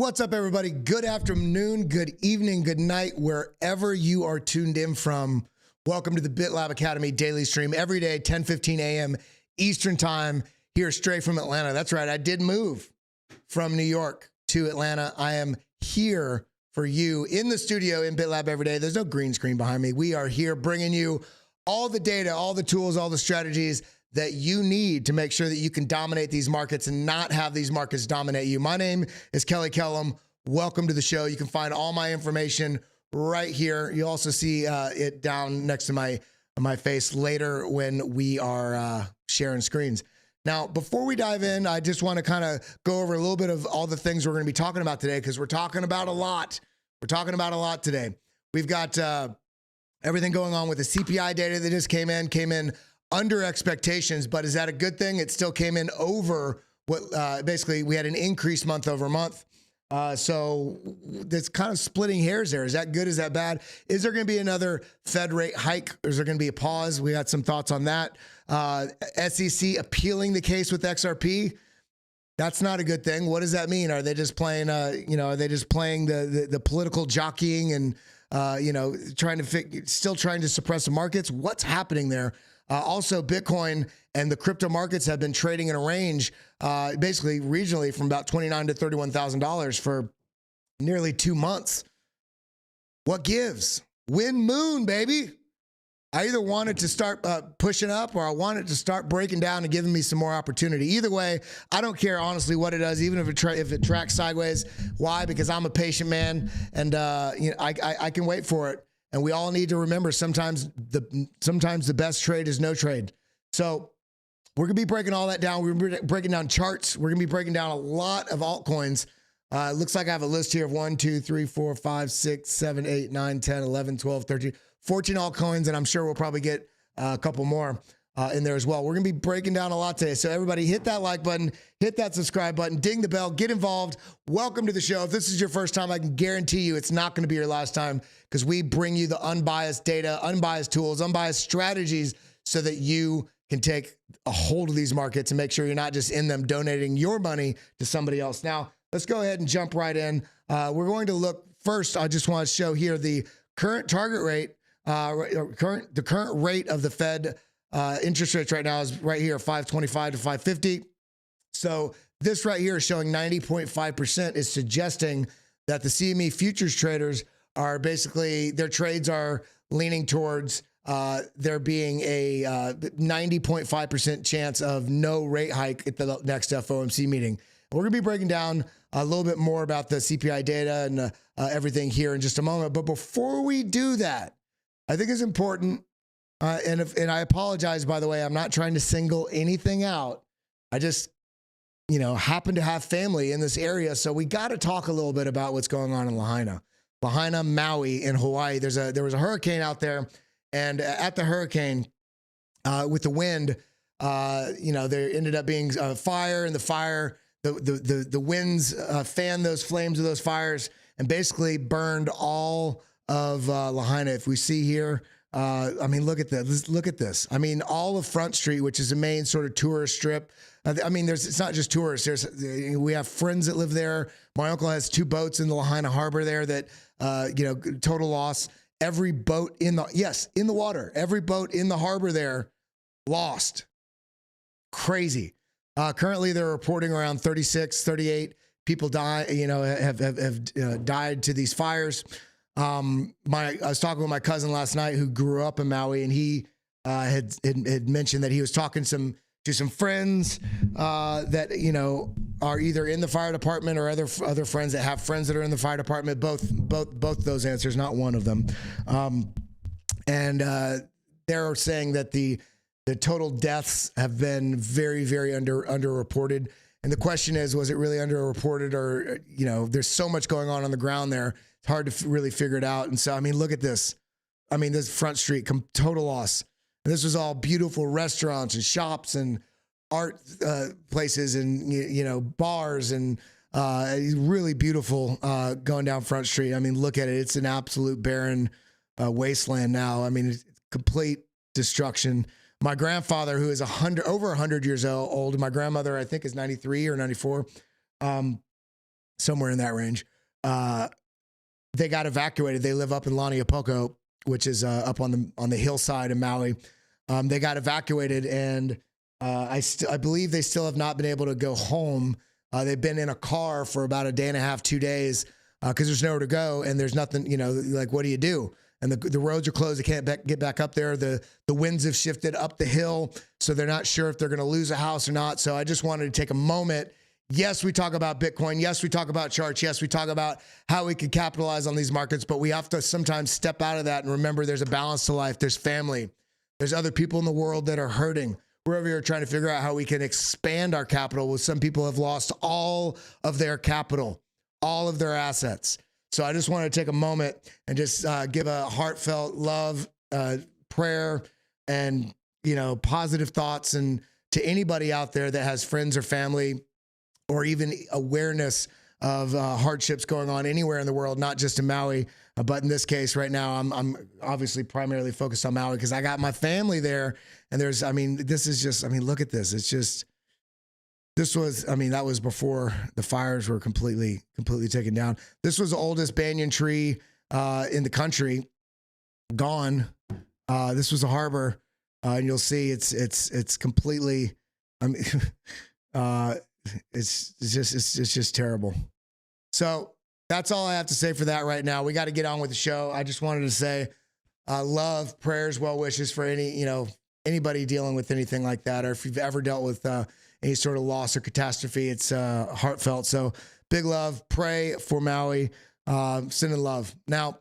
What's up, everybody? Good afternoon, good evening, good night, wherever you are tuned in from. Welcome to the BitLab Academy daily stream every day, 10:15 a.m. Eastern time, here straight from Atlanta. That's right, I did move from New York to Atlanta. I am here for you in the studio in BitLab every day. There's no green screen behind me. We are here bringing you all the data, all the tools, all the strategies that you need to make sure that you can dominate these markets and not have these markets dominate you. My name is Kellam. Welcome to the show. You can find all my information right here. You'll also see it down next to my face later when we are sharing screens. Now, before we dive in, I just want to kind of go over a little bit of all the things we're going to be talking about today, because we're talking about a lot. We're talking about a lot today. We've got everything going on with the CPI data that just came in under expectations, but is that a good thing? It still came in over what, basically we had an increase month over month. So that's kind of splitting hairs there. Is that good? Is that bad? Is there going to be another Fed rate hike? Or is there going to be a pause? We got some thoughts on that. SEC appealing the case with XRP. That's not a good thing. What does that mean? Are they just playing, are they just playing the political jockeying and, still trying to suppress the markets? What's happening there? Also, Bitcoin and the crypto markets have been trading in a range, basically regionally, from about $29,000 to $31,000 for nearly 2 months. What gives? Win moon, baby. I either wanted to start pushing up, or I wanted to start breaking down and giving me some more opportunity. Either way, I don't care honestly what it does, even if it tracks sideways. Why? Because I'm a patient man, and I can wait for it. And we all need to remember sometimes the best trade is no trade. So we're going to be breaking all that down. We're going to be breaking down charts. We're going to be breaking down a lot of altcoins. It looks like I have a list here of 1, 2, 3, 4, 5, 6, 7, 8, 9, 10, 11, 12, 13, 14 altcoins. And I'm sure we'll probably get a couple more in there as well. We're going to be breaking down a lot today. So everybody hit that like button, hit that subscribe button, ding the bell, get involved. Welcome to the show. If this is your first time, I can guarantee you it's not going to be your last time, because we bring you the unbiased data, unbiased tools, unbiased strategies so that you can take a hold of these markets and make sure you're not just in them donating your money to somebody else. Now, let's go ahead and jump right in. We're going to look first. I just want to show here the current target rate, the current rate of the Fed interest rates right now is right here, 525 to 550. So this right here is showing 90.5% is suggesting that the CME futures traders are basically, their trades are leaning towards there being a 90.5% chance of no rate hike at the next FOMC meeting. We're going to be breaking down a little bit more about the CPI data and everything here in just a moment. But before we do that, I think it's important, and I apologize, by the way, I'm not trying to single anything out. I just, happen to have family in this area. So we got to talk a little bit about what's going on in Lahaina, Maui in Hawaii. There was a hurricane out there, and at the hurricane, with the wind, there ended up being a fire, and the fire, the winds fanned those flames of those fires and basically burned all of Lahaina. If we see here, look at this. Look at this. All of Front Street, which is the main sort of tourist strip. It's not just tourists. We have friends that live there. My uncle has 2 boats in the Lahaina harbor there that, total loss. Every boat in the water, every boat in the harbor there lost. Crazy. Currently they're reporting around 36, 38 people have died to these fires. I was talking with my cousin last night who grew up in Maui, and he had mentioned that he was talking to some friends that are either in the fire department or other friends that have friends that are in the fire department. Both those answers, not one of them. They're saying that the total deaths have been very, very underreported. And the question is, was it really underreported, or there's so much going on the ground there. It's hard to really figure it out. And so, look at this. This Front Street, total loss. And this was all beautiful restaurants and shops and art places and, bars and really beautiful going down Front Street. Look at it. It's an absolute barren wasteland now. It's complete destruction. My grandfather, who is over 100 years old, and my grandmother, I think, is 93 or 94, somewhere in that range. They got evacuated. They live up in Laniapoko, which is up on the hillside in Maui. They got evacuated, and I believe they still have not been able to go home. They've been in a car for about a day and a half, 2 days, because there's nowhere to go, and there's nothing, like, what do you do? And the roads are closed. They can't get back up there. The winds have shifted up the hill, so they're not sure if they're going to lose a house or not. So I just wanted to take a moment. Yes, we talk about Bitcoin. Yes, we talk about charts. Yes, we talk about how we can capitalize on these markets, but we have to sometimes step out of that and remember there's a balance to life. There's family. There's other people in the world that are hurting. We're over here trying to figure out how we can expand our capital. Well, some people have lost all of their capital, all of their assets. So I just want to take a moment and just give a heartfelt love, prayer, and positive thoughts, and to anybody out there that has friends or family, or even awareness of hardships going on anywhere in the world, not just in Maui. But in this case, right now, I'm obviously primarily focused on Maui because I got my family there. And this is just, look at this. It's just, that was before the fires were completely taken down. This was the oldest banyan tree in the country, gone. This was a harbor, and you'll see it's completely, it's just terrible. So that's all I have to say for that right now. We got to get on with the show. I just wanted to say love, prayers, well wishes for anybody dealing with anything like that, or if you've ever dealt with any sort of loss or catastrophe. It's heartfelt. So big love, pray for Maui, sending love. Now,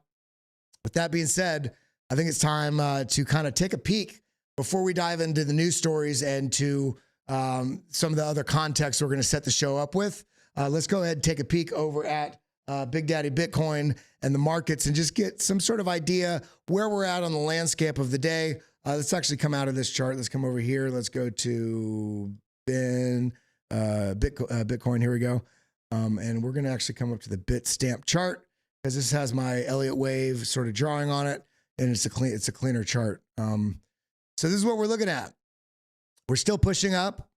with that being said, I think it's time to kind of take a peek before we dive into the news stories and to some of the other context we're going to set the show up with. Let's go ahead and take a peek over at Big Daddy Bitcoin and the markets and just get some sort of idea where we're at on the landscape of the day. Let's actually come out of this chart. Let's come over here. Let's go to Bitcoin. Here we go. And we're going to actually come up to the Bitstamp chart because this has my Elliott wave sort of drawing on it, and it's a cleaner chart. So this is what we're looking at. We're still pushing up.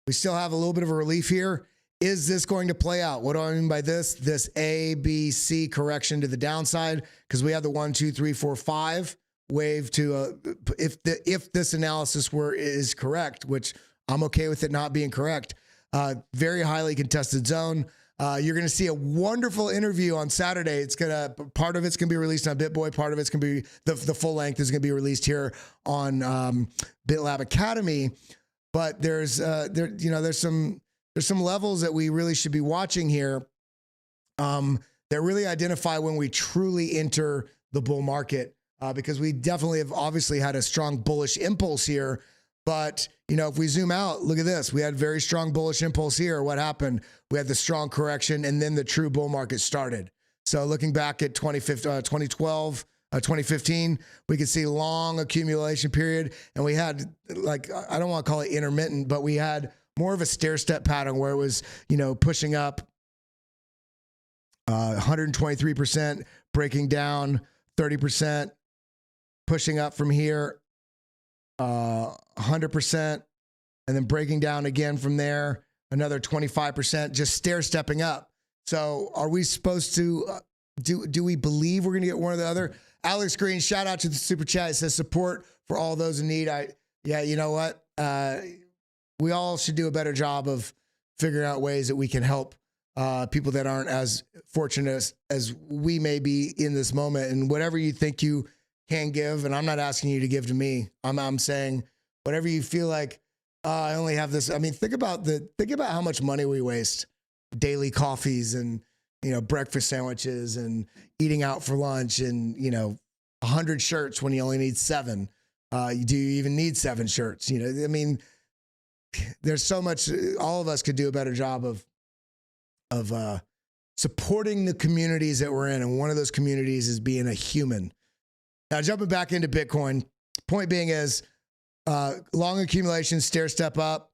We still have a little bit of a relief here. Is this going to play out? What do I mean by this? This A, B, C correction to the downside, because we have the 1, 2, 3, 4, 5 wave to if this analysis is correct, which I'm okay with it not being correct. Very highly contested zone. You're going to see a wonderful interview on Saturday. Part of it's going to be released on BitBoy. Part of it's going to be the full length is going to be released here on BitLab Academy. But there's some levels that we really should be watching here that really identify when we truly enter the bull market, because we definitely have obviously had a strong bullish impulse here. But, if we zoom out, look at this. We had very strong bullish impulse here. What happened? We had the strong correction, and then the true bull market started. So looking back at 2012, 2015, we could see long accumulation period. And we had, I don't want to call it intermittent, but we had more of a stair-step pattern where it was, pushing up 123%, breaking down 30%, pushing up from here 100%, and then breaking down again from there, another 25%, just stair-stepping up. So are we supposed to, do we believe we're going to get one or the other? Alex Green, shout out to the super chat. It says support for all those in need. Yeah, you know what? We all should do a better job of figuring out ways that we can help people that aren't as fortunate as we may be in this moment. And whatever you think you can give, and I'm not asking you to give to me. I'm saying whatever you feel like. I only have this. Think about how much money we waste, daily coffees and breakfast sandwiches and eating out for lunch and 100 shirts when you only need 7. Do you even need 7 shirts? There's so much. All of us could do a better job of supporting the communities that we're in, and one of those communities is being a human. Now, jumping back into Bitcoin, point being is long accumulation, stair step up,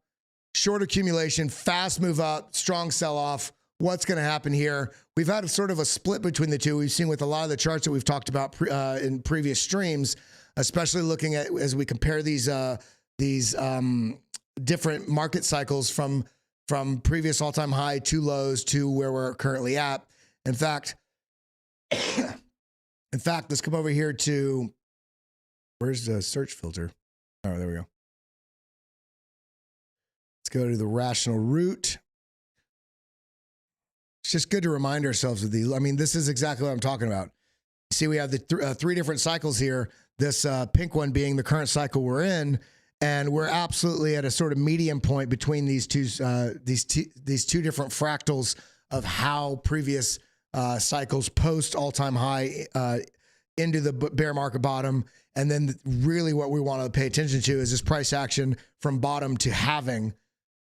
short accumulation, fast move up, strong sell off. What's going to happen here? We've had sort of a split between the two. We've seen with a lot of the charts that we've talked about in previous streams, especially looking at as we compare these different market cycles from from previous all-time high to lows to where we're currently at. In fact, let's come over here to, where's the search filter? Oh, there we go. Let's go to the rational root. It's just good to remind ourselves of these. I mean, this is exactly what I'm talking about. See, we have the three different cycles here. This pink one being the current cycle we're in, and we're absolutely at a sort of medium point between these two different fractals of how previous cycles post all-time high into the bear market bottom, and then really what we want to pay attention to is this price action from bottom to halving.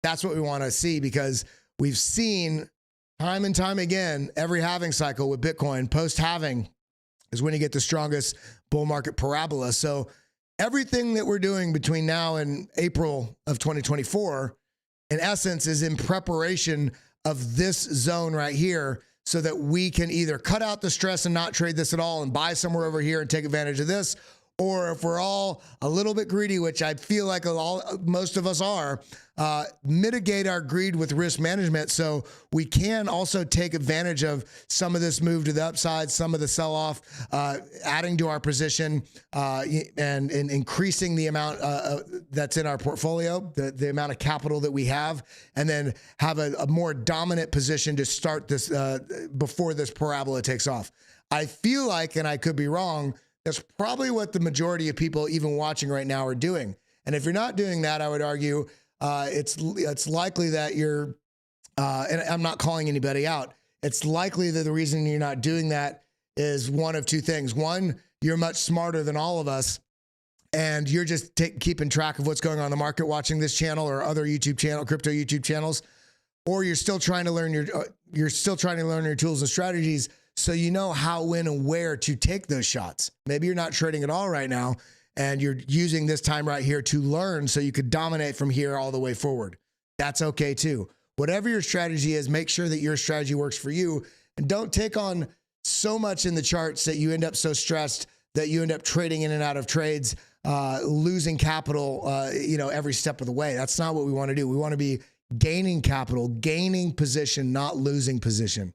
That's what we want to see, because we've seen time and time again every halving cycle with Bitcoin, post halving is when you get the strongest bull market parabola. So everything that we're doing between now and April of 2024, in essence, is in preparation of this zone right here, so that we can either cut out the stress and not trade this at all and buy somewhere over here and take advantage of this, or if we're all a little bit greedy, which I feel like most of us are, mitigate our greed with risk management so we can also take advantage of some of this move to the upside, some of the sell-off, adding to our position and increasing the amount that's in our portfolio, the amount of capital that we have, and then have a more dominant position to start this before this parabola takes off. I feel like, and I could be wrong, that's probably what the majority of people even watching right now are doing. And if you're not doing that, I would argue it's likely that you're, and I'm not calling anybody out, it's likely that the reason you're not doing that is one of two things. One, you're much smarter than all of us, and you're just keeping track of what's going on in the market, watching this channel or other YouTube channel, crypto YouTube channels, or you're still trying to learn your tools and strategies, so you know how, when, and where to take those shots. Maybe you're not trading at all right now, and you're using this time right here to learn so you could dominate from here all the way forward. That's okay too. Whatever your strategy is, make sure that your strategy works for you, and don't take on so much in the charts that you end up so stressed that you end up trading in and out of trades, losing capital, every step of the way. That's not what we want to do. We want to be gaining capital, gaining position, not losing position.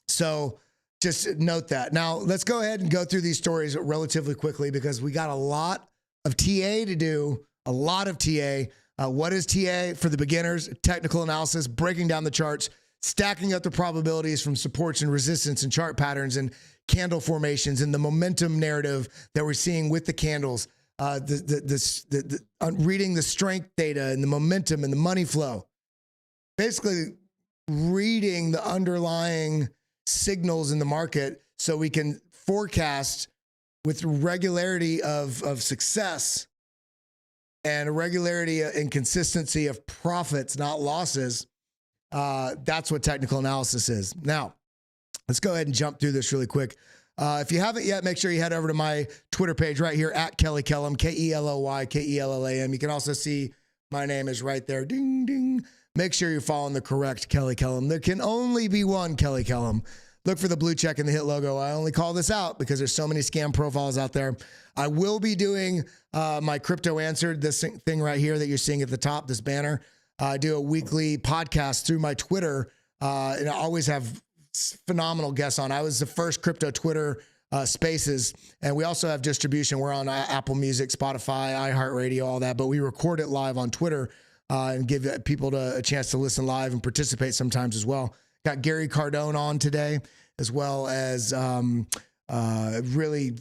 So just note that. Now, let's go ahead and go through these stories relatively quickly, because we got a lot of TA to do, a lot of TA. What is TA for the beginners? Technical analysis, breaking down the charts, stacking up the probabilities from supports and resistance and chart patterns and candle formations and the momentum narrative that we're seeing with the candles, reading the strength data and the momentum and the money flow. Basically, reading the underlying signals in the market so we can forecast with regularity of success and a regularity and consistency of profits, not losses. That's what technical analysis is. Now, let's go ahead and jump through this really quick. If you haven't yet, make sure you head over to my Twitter page right here at Kelly Kellam, Kelly Kellam. You can also see my name is right there. Ding, ding. Make sure you're following the correct Kelly Kellam. There can only be one Kelly Kellam. Look for the blue check and the hit logo. I only call this out because there's so many scam profiles out there. I will be doing my Crypto Answered, this thing right here that you're seeing at the top, this banner. I do a weekly podcast through my Twitter, and I always have phenomenal guests on. I was the first crypto Twitter spaces, and we also have distribution. We're on Apple Music, Spotify, iHeartRadio, all that, but we record it live on Twitter and give people a chance to listen live and participate sometimes as well. Got Gary Cardone on today, as well as really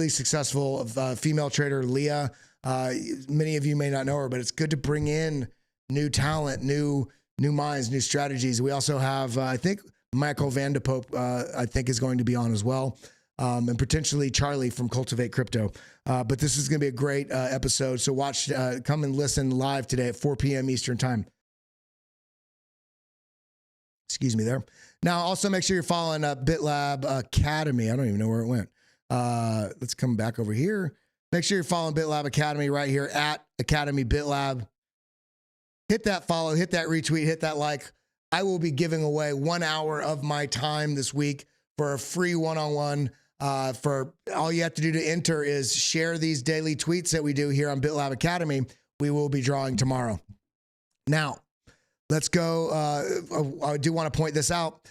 successful female trader, Leah. Many of you may not know her, but it's good to bring in new talent, new minds, new strategies. We also have, I think, Michael Vanderpoop, I think, is going to be on as well. And potentially Charlie from Cultivate Crypto. But this is going to be a great episode. So come and listen live today at 4 p.m. Eastern time. Excuse me there. Now, also make sure you're following BitLab Academy. I don't even know where it went. Let's come back over here. Make sure you're following BitLab Academy right here at Academy BitLab. Hit that follow, hit that retweet, hit that like. I will be giving away 1 hour of my time this week for a free one-on-one. For all you have to do to enter is share these daily tweets that we do here on BitLab Academy. We will be drawing tomorrow. Now, Let's go. I do want to point this out.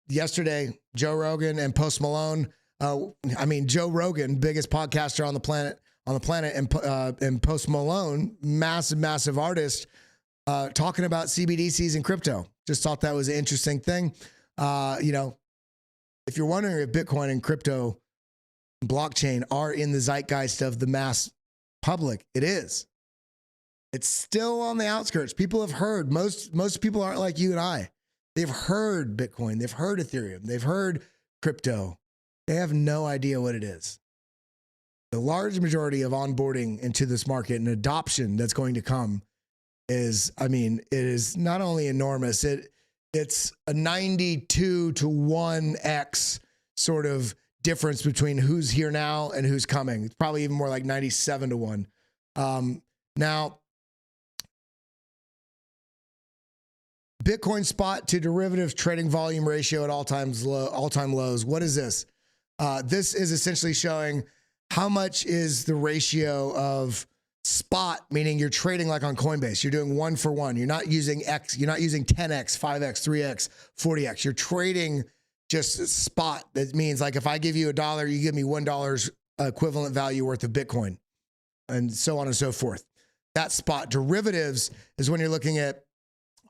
Yesterday, Joe Rogan and Post Malone. Joe Rogan, biggest podcaster on the planet, and Post Malone, massive artist, talking about CBDCs and crypto. Just thought that was an interesting thing. If you're wondering if Bitcoin and crypto blockchain are in the zeitgeist of the mass public, it is. It's still on the outskirts. People have heard. Most people aren't like you and I. They've heard Bitcoin. They've heard Ethereum. They've heard crypto. They have no idea what it is. The large majority of onboarding into this market and adoption that's going to come is, it is not only enormous, it's a 92 to 1x sort of difference between who's here now and who's coming. It's probably even more like 97 to 1. Now, Bitcoin spot to derivatives trading volume ratio at all-time lows. What is this? This is essentially showing how much is the ratio of spot, meaning you're trading like on Coinbase. You're doing 1 for 1. You're not using X. You're not using 10X, 5X, 3X, 40X. You're trading just spot. That means like if I give you $1, you give me $1 equivalent value worth of Bitcoin, and so on and so forth. That spot. Derivatives is when you're looking at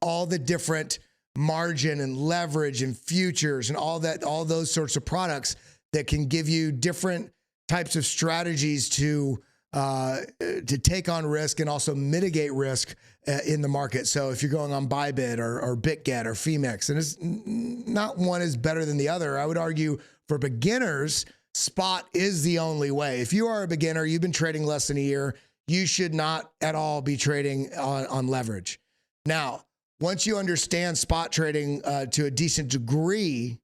all the different margin and leverage and futures and all those sorts of products that can give you different types of strategies to take on risk and also mitigate risk in the market. So if you're going on Bybit or BitGet or Femex, and it's not one is better than the other. I would argue for beginners, spot is the only way. If you are a beginner, you've been trading less than a year, you should not at all be trading on leverage. Now, once you understand spot trading to a decent degree,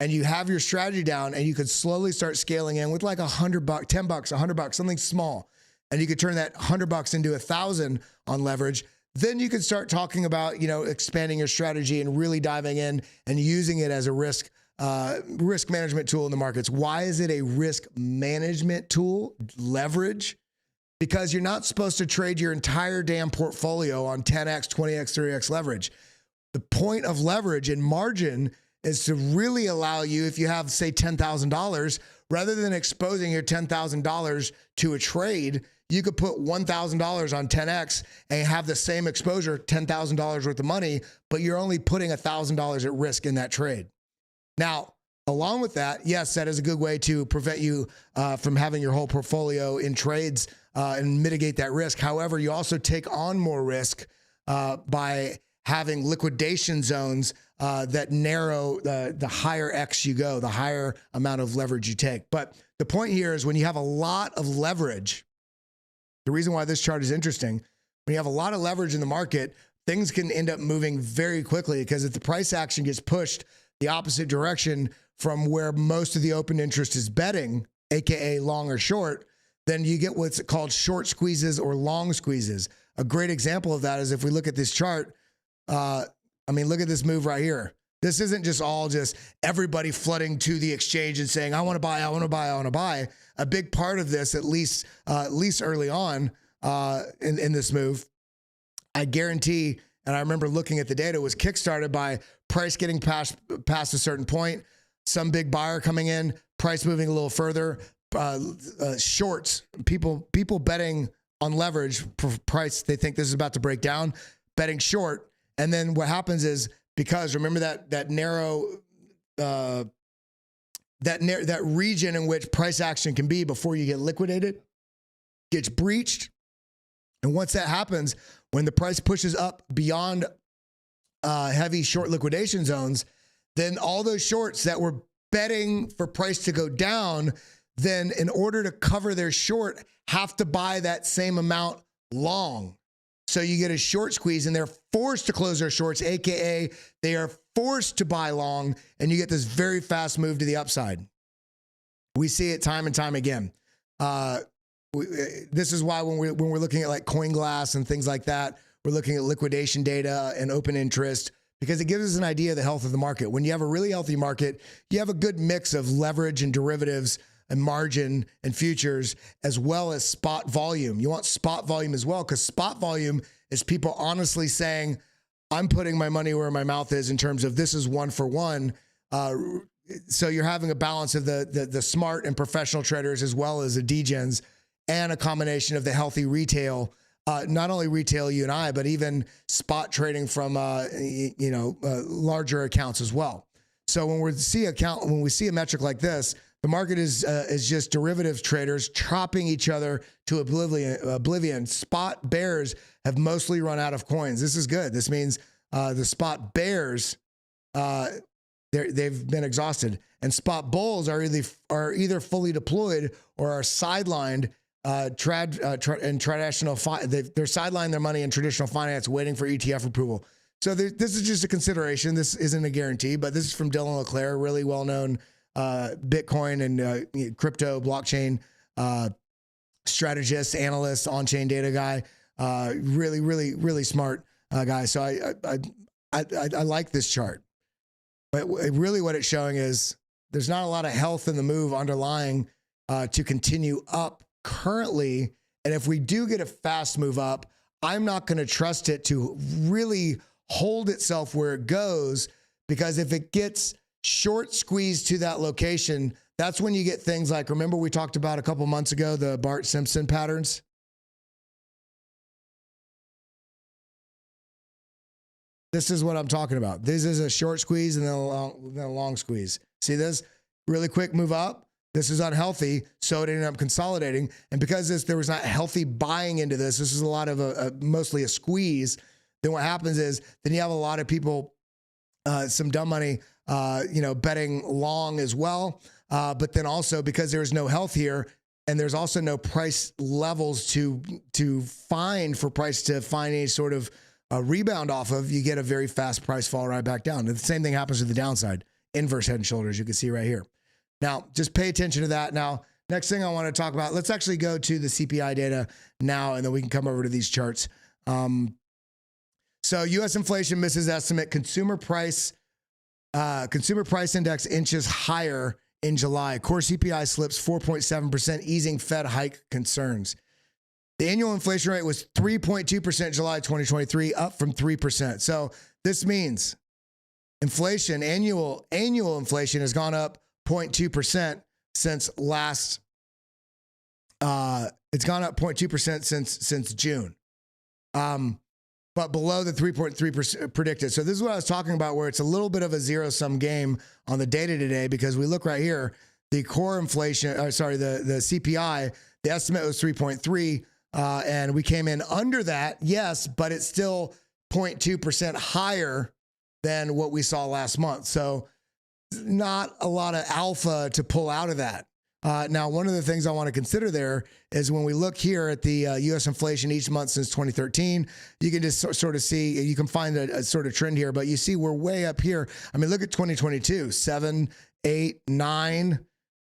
and you have your strategy down, and you could slowly start scaling in with like $100, $10, $100, something small, and you could turn that $100 into 1,000 on leverage, then you could start talking about, expanding your strategy and really diving in and using it as a risk management tool in the markets. Why is it a risk management tool? Leverage? Because you're not supposed to trade your entire damn portfolio on 10x, 20x, 30x leverage. The point of leverage and margin is to really allow you, if you have, say, $10,000, rather than exposing your $10,000 to a trade, you could put $1,000 on 10x and have the same exposure, $10,000 worth of money, but you're only putting $1,000 at risk in that trade. Now, along with that, yes, that is a good way to prevent you from having your whole portfolio in trades and mitigate that risk. However, you also take on more risk by having liquidation zones that narrow the higher X you go, the higher amount of leverage you take. But the point here is when you have a lot of leverage, the reason why this chart is interesting, when you have a lot of leverage in the market, things can end up moving very quickly, because if the price action gets pushed the opposite direction from where most of the open interest is betting, AKA long or short, then you get what's called short squeezes or long squeezes. A great example of that is if we look at this chart, look at this move right here. This isn't just everybody flooding to the exchange and saying, I want to buy, I want to buy, I want to buy. A big part of this, at least early on in this move, I guarantee, and I remember looking at the data, was kickstarted by price getting past a certain point, some big buyer coming in, price moving a little further, shorts, people betting on leverage price. They think this is about to break down, betting short. And then what happens is, because remember that narrow, that region in which price action can be before you get liquidated gets breached. And once that happens, when the price pushes up beyond heavy short liquidation zones, then all those shorts that were betting for price to go down, then in order to cover their short, have to buy that same amount long. So you get a short squeeze, and they're forced to close their shorts, AKA they are forced to buy long, and you get this very fast move to the upside. We see it time and time again. This is why when we're looking at like CoinGlass and things like that, we're looking at liquidation data and open interest, because it gives us an idea of the health of the market. When you have a really healthy market, you have a good mix of leverage and derivatives and margin and futures, as well as spot volume. You want spot volume as well, because spot volume is people honestly saying, I'm putting my money where my mouth is in terms of this is one for one. So you're having a balance of the smart and professional traders as well as the degens, and a combination of the healthy retail, not only retail you and I, but even spot trading from larger accounts as well. So when we see a metric like this, the market is just derivative traders chopping each other to oblivion. Spot bears have mostly run out of coins. This is good. This means the spot bears, they've been exhausted, and spot bulls are either fully deployed or are sidelined. They're sidelined their money in traditional finance, waiting for ETF approval. So this is just a consideration. This isn't a guarantee, but this is from Dylan LeClaire, really well-known Bitcoin and crypto blockchain strategist, analyst, on-chain data guy. Really, really, really smart guy. So I like this chart. But really what it's showing is there's not a lot of health in the move underlying to continue up currently. And if we do get a fast move up, I'm not going to trust it to really hold itself where it goes, because if it gets short squeezed to that location, that's when you get things like, remember we talked about a couple months ago, the Bart Simpson patterns? This is what I'm talking about. This is a short squeeze and then a long squeeze. See this? Really quick move up. This is unhealthy, so it ended up consolidating. And because there was not healthy buying into this is a lot of mostly a squeeze. Then what happens is then you have a lot of people, some dumb money, betting long as well. But then also because there's no health here, and there's also no price levels to find for price to find any sort of rebound off of, you get a very fast price fall right back down. And the same thing happens to the downside. Inverse head and shoulders, you can see right here. Now, just pay attention to that. Now, next thing I want to talk about, let's actually go to the CPI data now, and then we can come over to these charts. So U.S. inflation misses estimate. Consumer price index inches higher in July. Core CPI slips 4.7%, easing Fed hike concerns. The annual inflation rate was 3.2% July 2023, up from 3%. So this means inflation, annual inflation has gone up 0.2% since last. It's gone up 0.2% since June, but below the 3.3% predicted. So this is what I was talking about, where it's a little bit of a zero-sum game on the data today, because we look right here, the core inflation, the CPI, the estimate was 3.3. And we came in under that, yes, but it's still 0.2% higher than what we saw last month. So not a lot of alpha to pull out of that. Now, one of the things I want to consider there is when we look here at the U.S. inflation each month since 2013, you can just sort of see, you can find a sort of trend here, but you see we're way up here. I mean, look at 2022, 7, 8, 9,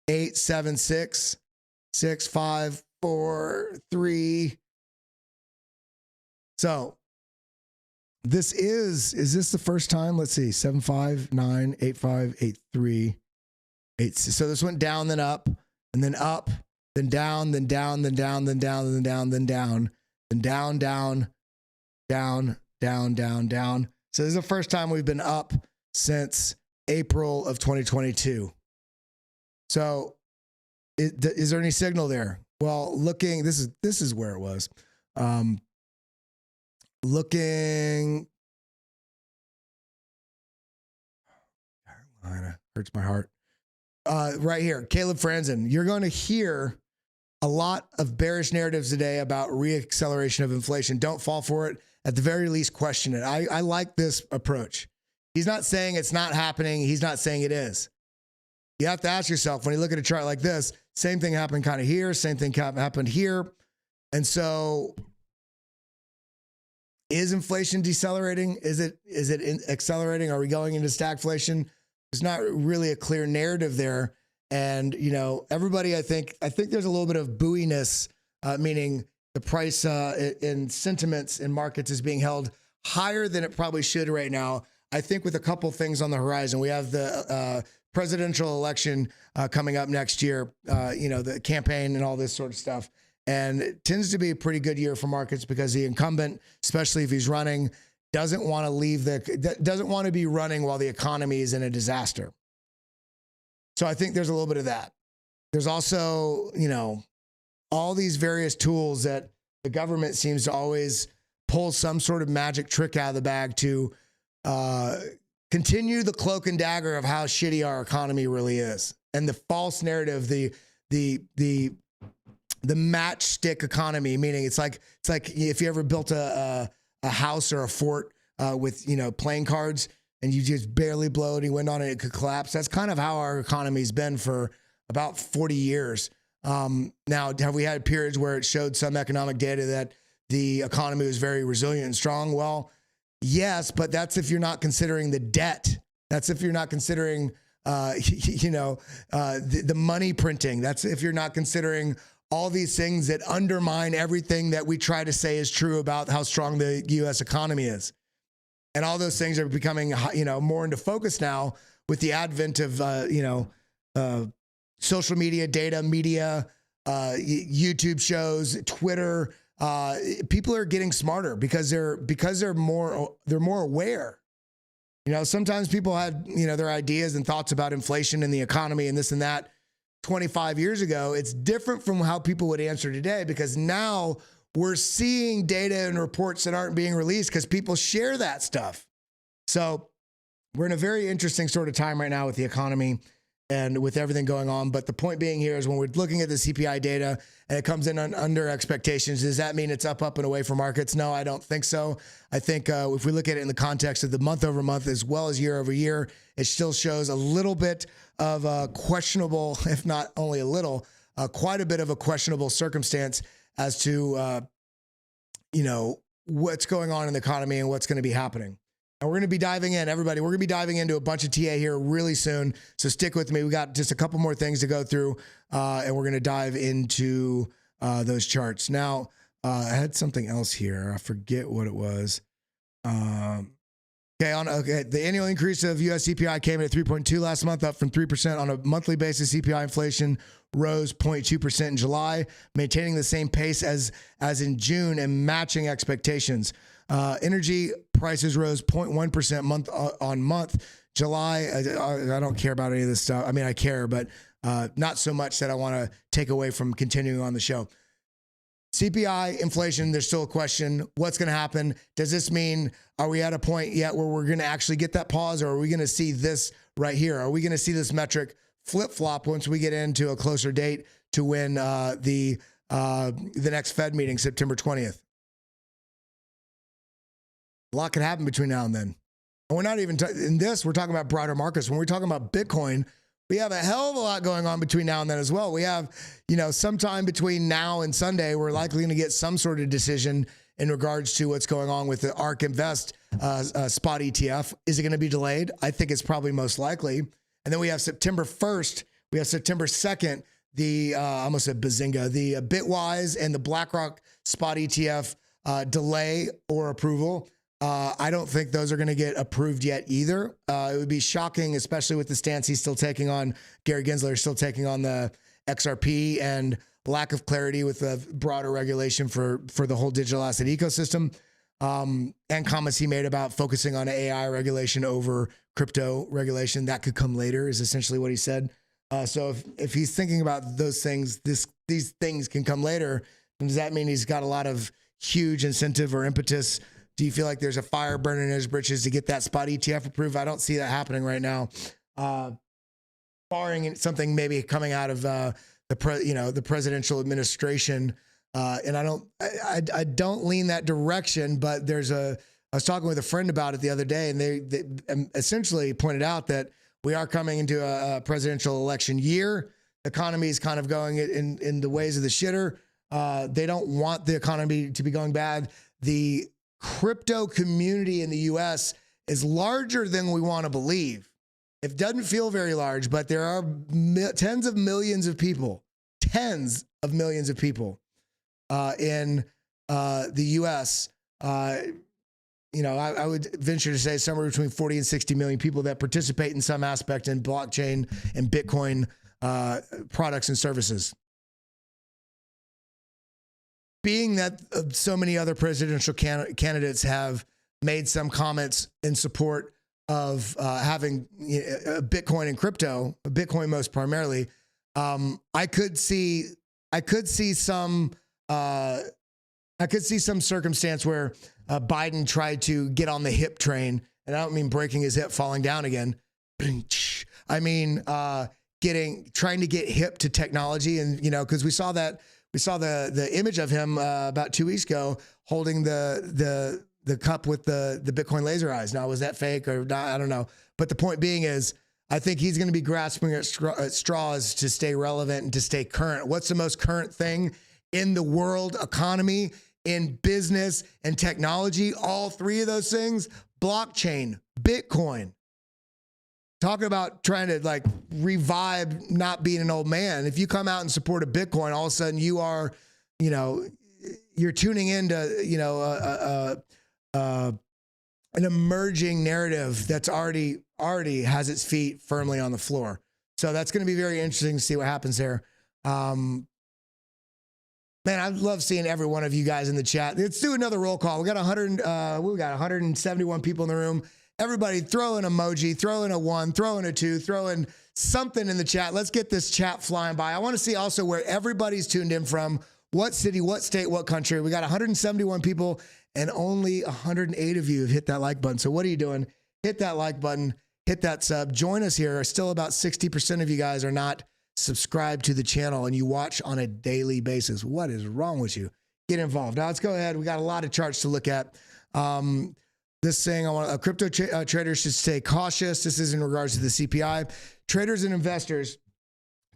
8, 7, 6, 6, 5, 4, 3. So this is this the first time? Let's see, 7, 5, 9, 8, 5, 8, 3, 8. So this went down, then up, and then up, then down, then down, then down, then down, then down, then down, then down, down, down, down, down, down. So this is the first time we've been up since April of 2022. So is there any signal there? Well, looking, this is where it was. Looking, Carolina, hurts my heart. Right here, Caleb Franzen, you're going to hear a lot of bearish narratives today about reacceleration of inflation. Don't fall for it. At the very least, question it. I like this approach. He's not saying it's not happening. He's not saying it is. You have to ask yourself, when you look at a chart like this, same thing happened kind of here, same thing happened here. And so is inflation decelerating? Is it accelerating? Are we going into stagflation? There's not really a clear narrative there. And, everybody, I think there's a little bit of buoyness, meaning the price in sentiments in markets is being held higher than it probably should right now. I think with a couple things on the horizon, we have the presidential election coming up next year, the campaign and all this sort of stuff. And it tends to be a pretty good year for markets because the incumbent, especially if he's running, doesn't want to be running while the economy is in a disaster. So I think there's a little bit of that. There's also, you know, all these various tools that the government seems to always pull some sort of magic trick out of the bag to continue the cloak and dagger of how shitty our economy really is, and the false narrative, the matchstick economy, meaning it's like if you ever built a house or a fort with, you know, playing cards, and you just barely blow any wind on it, it could collapse. That's kind of how our economy's been for about 40 years. Now, have we had periods where it showed some economic data that the economy was very resilient and strong? Well, yes, but that's if you're not considering the debt. That's if you're not considering, the money printing. That's if you're not considering all these things that undermine everything that we try to say is true about how strong the U.S. economy is. And all those things are becoming, more into focus now with the advent of, social media, data, media, YouTube shows, Twitter. People are getting smarter because they're more aware. You know, sometimes people had, their ideas and thoughts about inflation and the economy and this and that 25 years ago. It's different from how people would answer today, because now we're seeing data and reports that aren't being released because people share that stuff. So we're in a very interesting sort of time right now with the economy and with everything going on. But the point being here is when we're looking at the CPI data and it comes in under expectations, does that mean it's up, and away from markets? No, I don't think so. I think if we look at it in the context of the month over month as well as year over year, it still shows a little bit of a questionable, if not only a little, quite a bit of a questionable circumstance as to, what's going on in the economy and what's going to be happening. And we're going to be diving in, everybody. We're going to be diving into a bunch of TA here really soon. So stick with me. We got just a couple more things to go through, and we're going to dive into those charts. Now, I had something else here. I forget what it was. The annual increase of US CPI came in at 3.2 last month, up from 3% on a monthly basis. CPI inflation rose 0.2% in July, maintaining the same pace as in June and matching expectations. Energy prices rose 0.1% month on month. July, I don't care about any of this stuff. I mean, I care, but not so much that I want to take away from continuing on the show. CPI, inflation, there's still a question. What's going to happen? Does this mean, are we at a point yet where we're going to actually get that pause, or are we going to see this right here? Are we going to see this metric flip-flop once we get into a closer date to when the next Fed meeting, September 20th? A lot could happen between now and then. And we're not even, in this, we're talking about broader markets. When we're talking about Bitcoin, we have a hell of a lot going on between now and then as well. We have, sometime between now and Sunday, we're likely going to get some sort of decision in regards to what's going on with the ARK Invest spot ETF. Is it going to be delayed? I think it's probably most likely. And then we have September 1st. We have September 2nd, I almost said Bazinga, the Bitwise and the BlackRock spot ETF delay or approval. I don't think those are going to get approved yet either. It would be shocking, especially with the stance he's still taking on, Gary Gensler still taking on the XRP, and lack of clarity with the broader regulation for the whole digital asset ecosystem, and comments he made about focusing on AI regulation over crypto regulation. That could come later, is essentially what he said. So if he's thinking about those things, these things can come later, then does that mean he's got a lot of huge incentive or impetus? Do you feel like there's a fire burning in his britches to get that spot ETF approved? I don't see that happening right now, barring something maybe coming out of the presidential administration. And I don't lean that direction. But I was talking with a friend about it the other day, and they essentially pointed out that we are coming into a presidential election year. The economy is kind of going in the ways of the shitter. They don't want the economy to be going bad. The crypto community in the US is larger than we want to believe. It doesn't feel very large, but there are tens of millions of people in the US. I would venture to say somewhere between 40 and 60 million people that participate in some aspect in blockchain and Bitcoin products and services. Being that so many other presidential candidates have made some comments in support of having Bitcoin and crypto, Bitcoin most primarily. I could see some circumstance where Biden tried to get on the hip train, and I don't mean breaking his hip, falling down again. I mean trying to get hip to technology, and because we saw the image of him about 2 weeks ago holding the cup with the Bitcoin laser eyes. Now, was that fake or not? I don't know. But the point being is, I think he's going to be grasping at straws to stay relevant and to stay current. What's the most current thing in the world economy, in business and technology? All three of those things: blockchain, Bitcoin. Talking about trying to like revive not being an old man. If you come out and support a Bitcoin, all of a sudden you are, you're tuning into, an emerging narrative that's already has its feet firmly on the floor. So that's going to be very interesting to see what happens there. Man, I love seeing every one of you guys in the chat. Let's do another roll call. We got 171 people in the room. Everybody throw an emoji, throw in a 1, throw in a 2, throw in something in the chat. Let's get this chat flying by. I want to see also where everybody's tuned in from, what city, what state, what country. We got 171 people and only 108 of you have hit that like button. So what are you doing? Hit that like button, hit that sub, join us here. Still about 60% of you guys are not subscribed to the channel and you watch on a daily basis. What is wrong with you? Get involved. Now let's go ahead. We got a lot of charts to look at. This saying, crypto traders should stay cautious. This is in regards to the CPI. Traders and investors,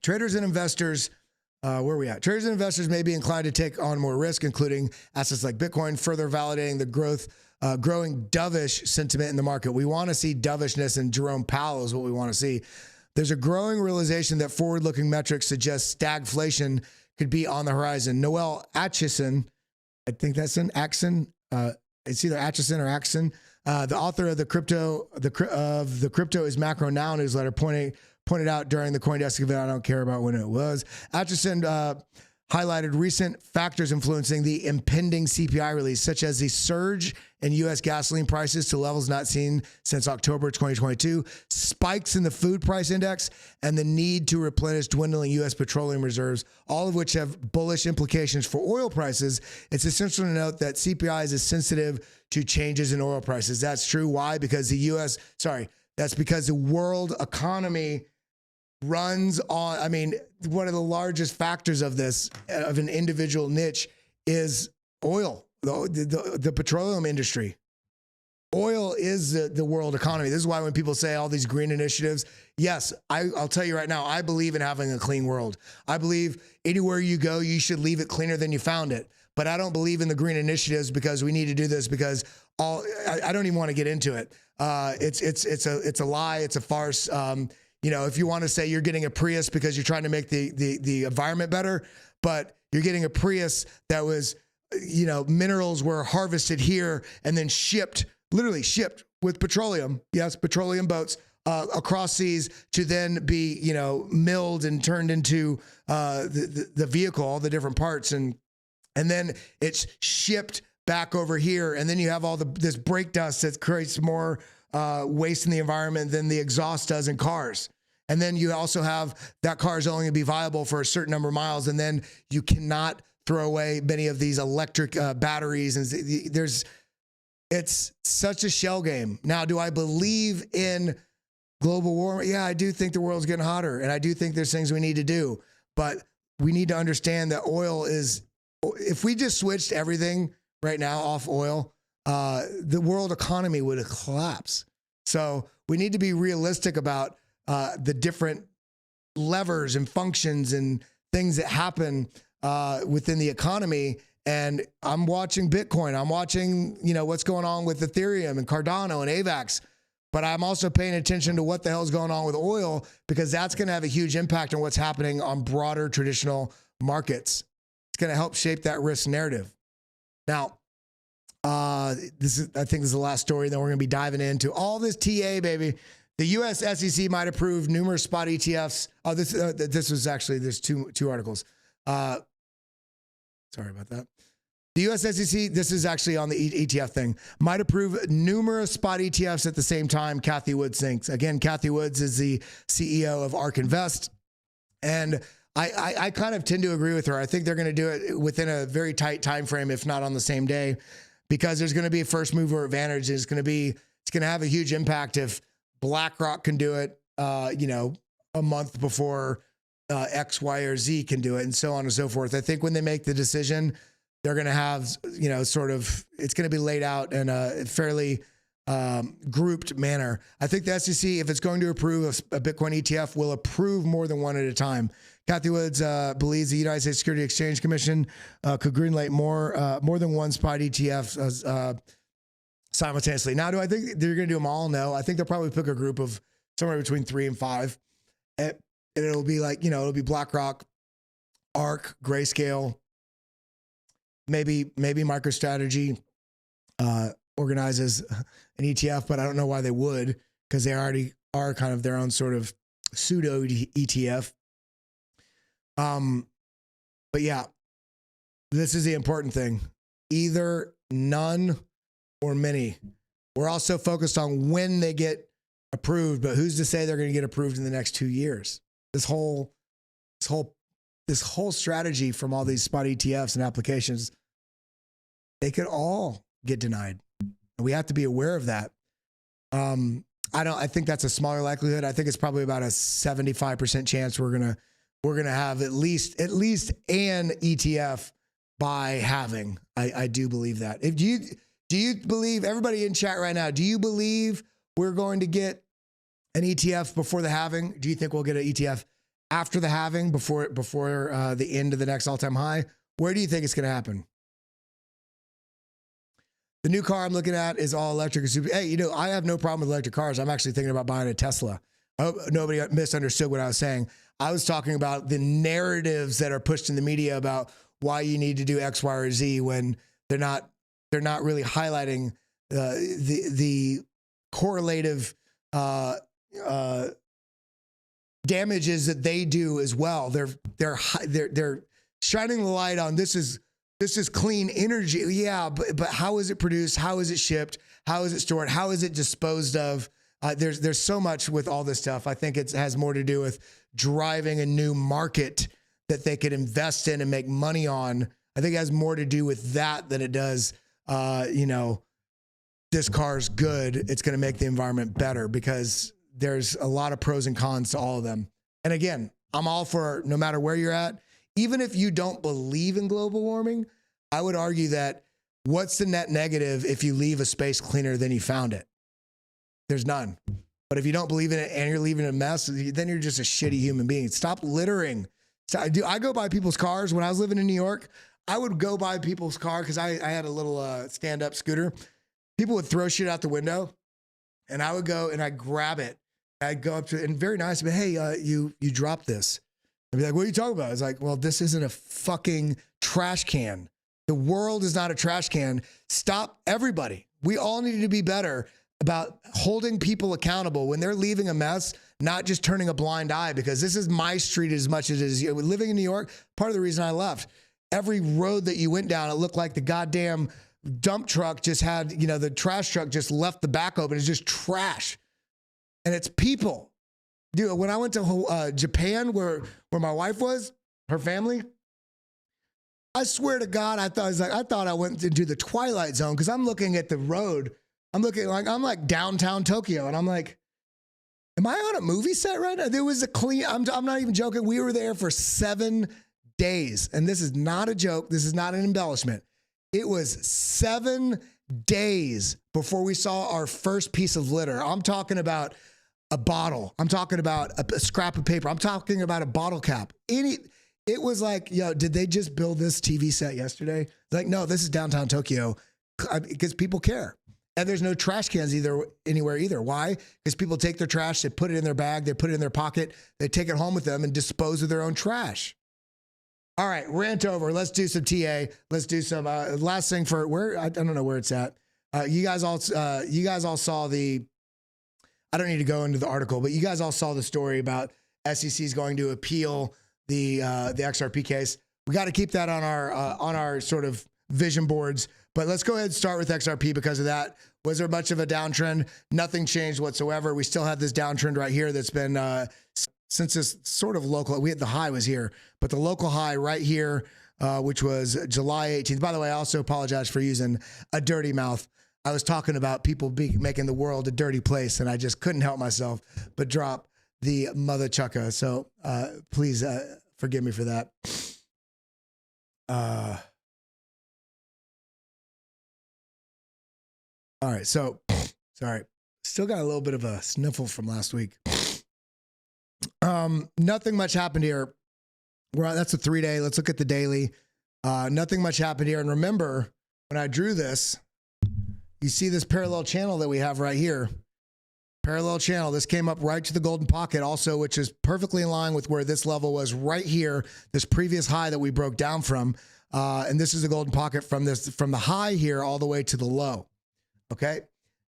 where are we at? Traders and investors may be inclined to take on more risk, including assets like Bitcoin, further validating the growing dovish sentiment in the market. We want to see dovishness, and Jerome Powell is what we want to see. There's a growing realization that forward-looking metrics suggest stagflation could be on the horizon. Noel Acheson, I think that's an Axon. It's either Atchison or Axon. The author of the crypto is Macro Now newsletter pointed out during the CoinDesk event. I don't care about when it was. Atchison highlighted recent factors influencing the impending CPI release, such as the surge in U.S. gasoline prices to levels not seen since October 2022, spikes in the food price index, and the need to replenish dwindling U.S. petroleum reserves, all of which have bullish implications for oil prices. It's essential to note that CPI is sensitive to changes in oil prices. That's true. Why? Because that's because the world economy runs on, one of the largest factors of this, of an individual niche, is oil, the petroleum industry. Oil is the world economy. This is why when people say all these green initiatives, yes, I'll tell you right now, I believe in having a clean world. I believe anywhere you go, you should leave it cleaner than you found it. But I don't believe in the green initiatives because we need to do this because I don't even want to get into it. It's a lie. It's a farce. If you want to say you're getting a Prius because you're trying to make the environment better, but you're getting a Prius that was, minerals were harvested here and then literally shipped with petroleum. Yes, petroleum boats across seas to then be, milled and turned into the vehicle, all the different parts, and then it's shipped back over here, and then you have all this brake dust that creates more waste in the environment than the exhaust does in cars. And then you also have that car is only going to be viable for a certain number of miles, and then you cannot throw away many of these electric batteries. And it's such a shell game. Now, do I believe in global warming? Yeah, I do think the world's getting hotter, and I do think there's things we need to do. But we need to understand that oil is, if we just switched everything right now off oil, the world economy would collapse. So we need to be realistic about the different levers and functions and things that happen within the economy. And I'm watching Bitcoin. I'm watching, what's going on with Ethereum and Cardano and AVAX. But I'm also paying attention to what the hell is going on with oil, because that's going to have a huge impact on what's happening on broader traditional markets. It's going to help shape that risk narrative. Now, I think this is the last story. Then we're going to be diving into all this TA, baby. The U.S. SEC might approve numerous spot ETFs. Oh, this was actually, there's two articles. Sorry about that. The US SEC, this is actually on the ETF thing, might approve numerous spot ETFs at the same time, Cathie Woods thinks. Again, Cathie Woods is the CEO of ARK Invest. And I kind of tend to agree with her. I think they're going to do it within a very tight time frame, if not on the same day, because there's going to be a first mover advantage. It's going to have a huge impact if BlackRock can do it, a month before X, Y, or Z can do it, and so on and so forth. I think when they make the decision, they're going to have, it's going to be laid out in a fairly grouped manner. I think the SEC, if it's going to approve a Bitcoin ETF, will approve more than one at a time. Cathie Woods believes the United States Securities Exchange Commission could greenlight more than one spot ETF simultaneously. Now, do I think they're going to do them all? No. I think they'll probably pick a group of somewhere between 3 and 5. And it'll be like, it'll be BlackRock, ARK, Grayscale, maybe MicroStrategy organizes an ETF, but I don't know why they would, because they already are kind of their own sort of pseudo ETF. But yeah, this is the important thing. Either none or many. We're also focused on when they get approved, but who's to say they're going to get approved in the next 2 years? This whole strategy from all these spot ETFs and applications, they could all get denied. And we have to be aware of that. I think that's a smaller likelihood. I think it's probably about a 75% chance we're gonna have at least an ETF by halving. I do believe that. Do you believe, everybody in chat right now, do you believe we're going to get an ETF before the halving? Do you think we'll get an ETF after the halving, before the end of the next all-time high? Where do you think it's going to happen? The new car I'm looking at is all electric. Hey, I have no problem with electric cars. I'm actually thinking about buying a Tesla. I hope nobody misunderstood what I was saying. I was talking about the narratives that are pushed in the media about why you need to do X, Y, or Z when they're not really highlighting the correlative damages that they do as well. They're shining the light on this is clean energy. Yeah, but how is it produced? How is it shipped? How is it stored? How is it disposed of? There's so much with all this stuff. I think it has more to do with driving a new market that they could invest in and make money on. I think it has more to do with that than it does, this car's good. It's going to make the environment better, because there's a lot of pros and cons to all of them. And again, I'm all for, no matter where you're at, even if you don't believe in global warming, I would argue that what's the net negative if you leave a space cleaner than you found it? There's none. But if you don't believe in it and you're leaving a mess, then you're just a shitty human being. Stop littering. So I go by people's cars. When I was living in New York, I would go by people's car because I had a little stand-up scooter. People would throw shit out the window, and I would go and I'd grab it. I'd go up to it, and very nice, but hey, you dropped this. I'd be like, what are you talking about? It's like, well, this isn't a fucking trash can. The world is not a trash can. Stop, everybody. We all need to be better about holding people accountable when they're leaving a mess, not just turning a blind eye, because this is my street as much as it is. Living in New York, part of the reason I left, every road that you went down, it looked like the goddamn dump truck just had, the trash truck just left the back open. It's just trash. And it's people. Dude, when I went to Japan, where my wife was, her family, I swear to God, I thought I went into the Twilight Zone, because I'm looking at the road. I'm like downtown Tokyo, and I'm like, am I on a movie set right now? There was a clean, I'm not even joking. We were there for 7 days, and this is not a joke. This is not an embellishment. It was 7 days before we saw our first piece of litter. I'm talking about a bottle. I'm talking about a scrap of paper. I'm talking about a bottle cap. It was like, did they just build this TV set yesterday? Like, no, this is downtown Tokyo, because people care. And there's no trash cans anywhere either. Why? Because people take their trash, they put it in their bag, they put it in their pocket, they take it home with them and dispose of their own trash. All right, rant over. Let's do some TA. Let's do some last thing for where I don't know where it's at. You guys all saw the. I don't need to go into the article, but you guys all saw the story about SEC is going to appeal the XRP case. We got to keep that on our sort of vision boards. But let's go ahead and start with XRP because of that. Was there much of a downtrend? Nothing changed whatsoever. We still have this downtrend right here that's been since this sort of local, the high was here, but the local high right here, which was July 18th. By the way, I also apologize for using a dirty mouth. I was talking about people making the world a dirty place, and I just couldn't help myself but drop the mother chucka. So please forgive me for that. All right, so sorry, still got a little bit of a sniffle from last week. Nothing much happened here. That's a 3-day. Let's look at the daily. Nothing much happened here. And remember, when I drew this, you see this parallel channel that we have right here. Parallel channel. This came up right to the golden pocket also, which is perfectly in line with where this level was right here, this previous high that we broke down from. And this is the golden pocket from the high here all the way to the low. Okay.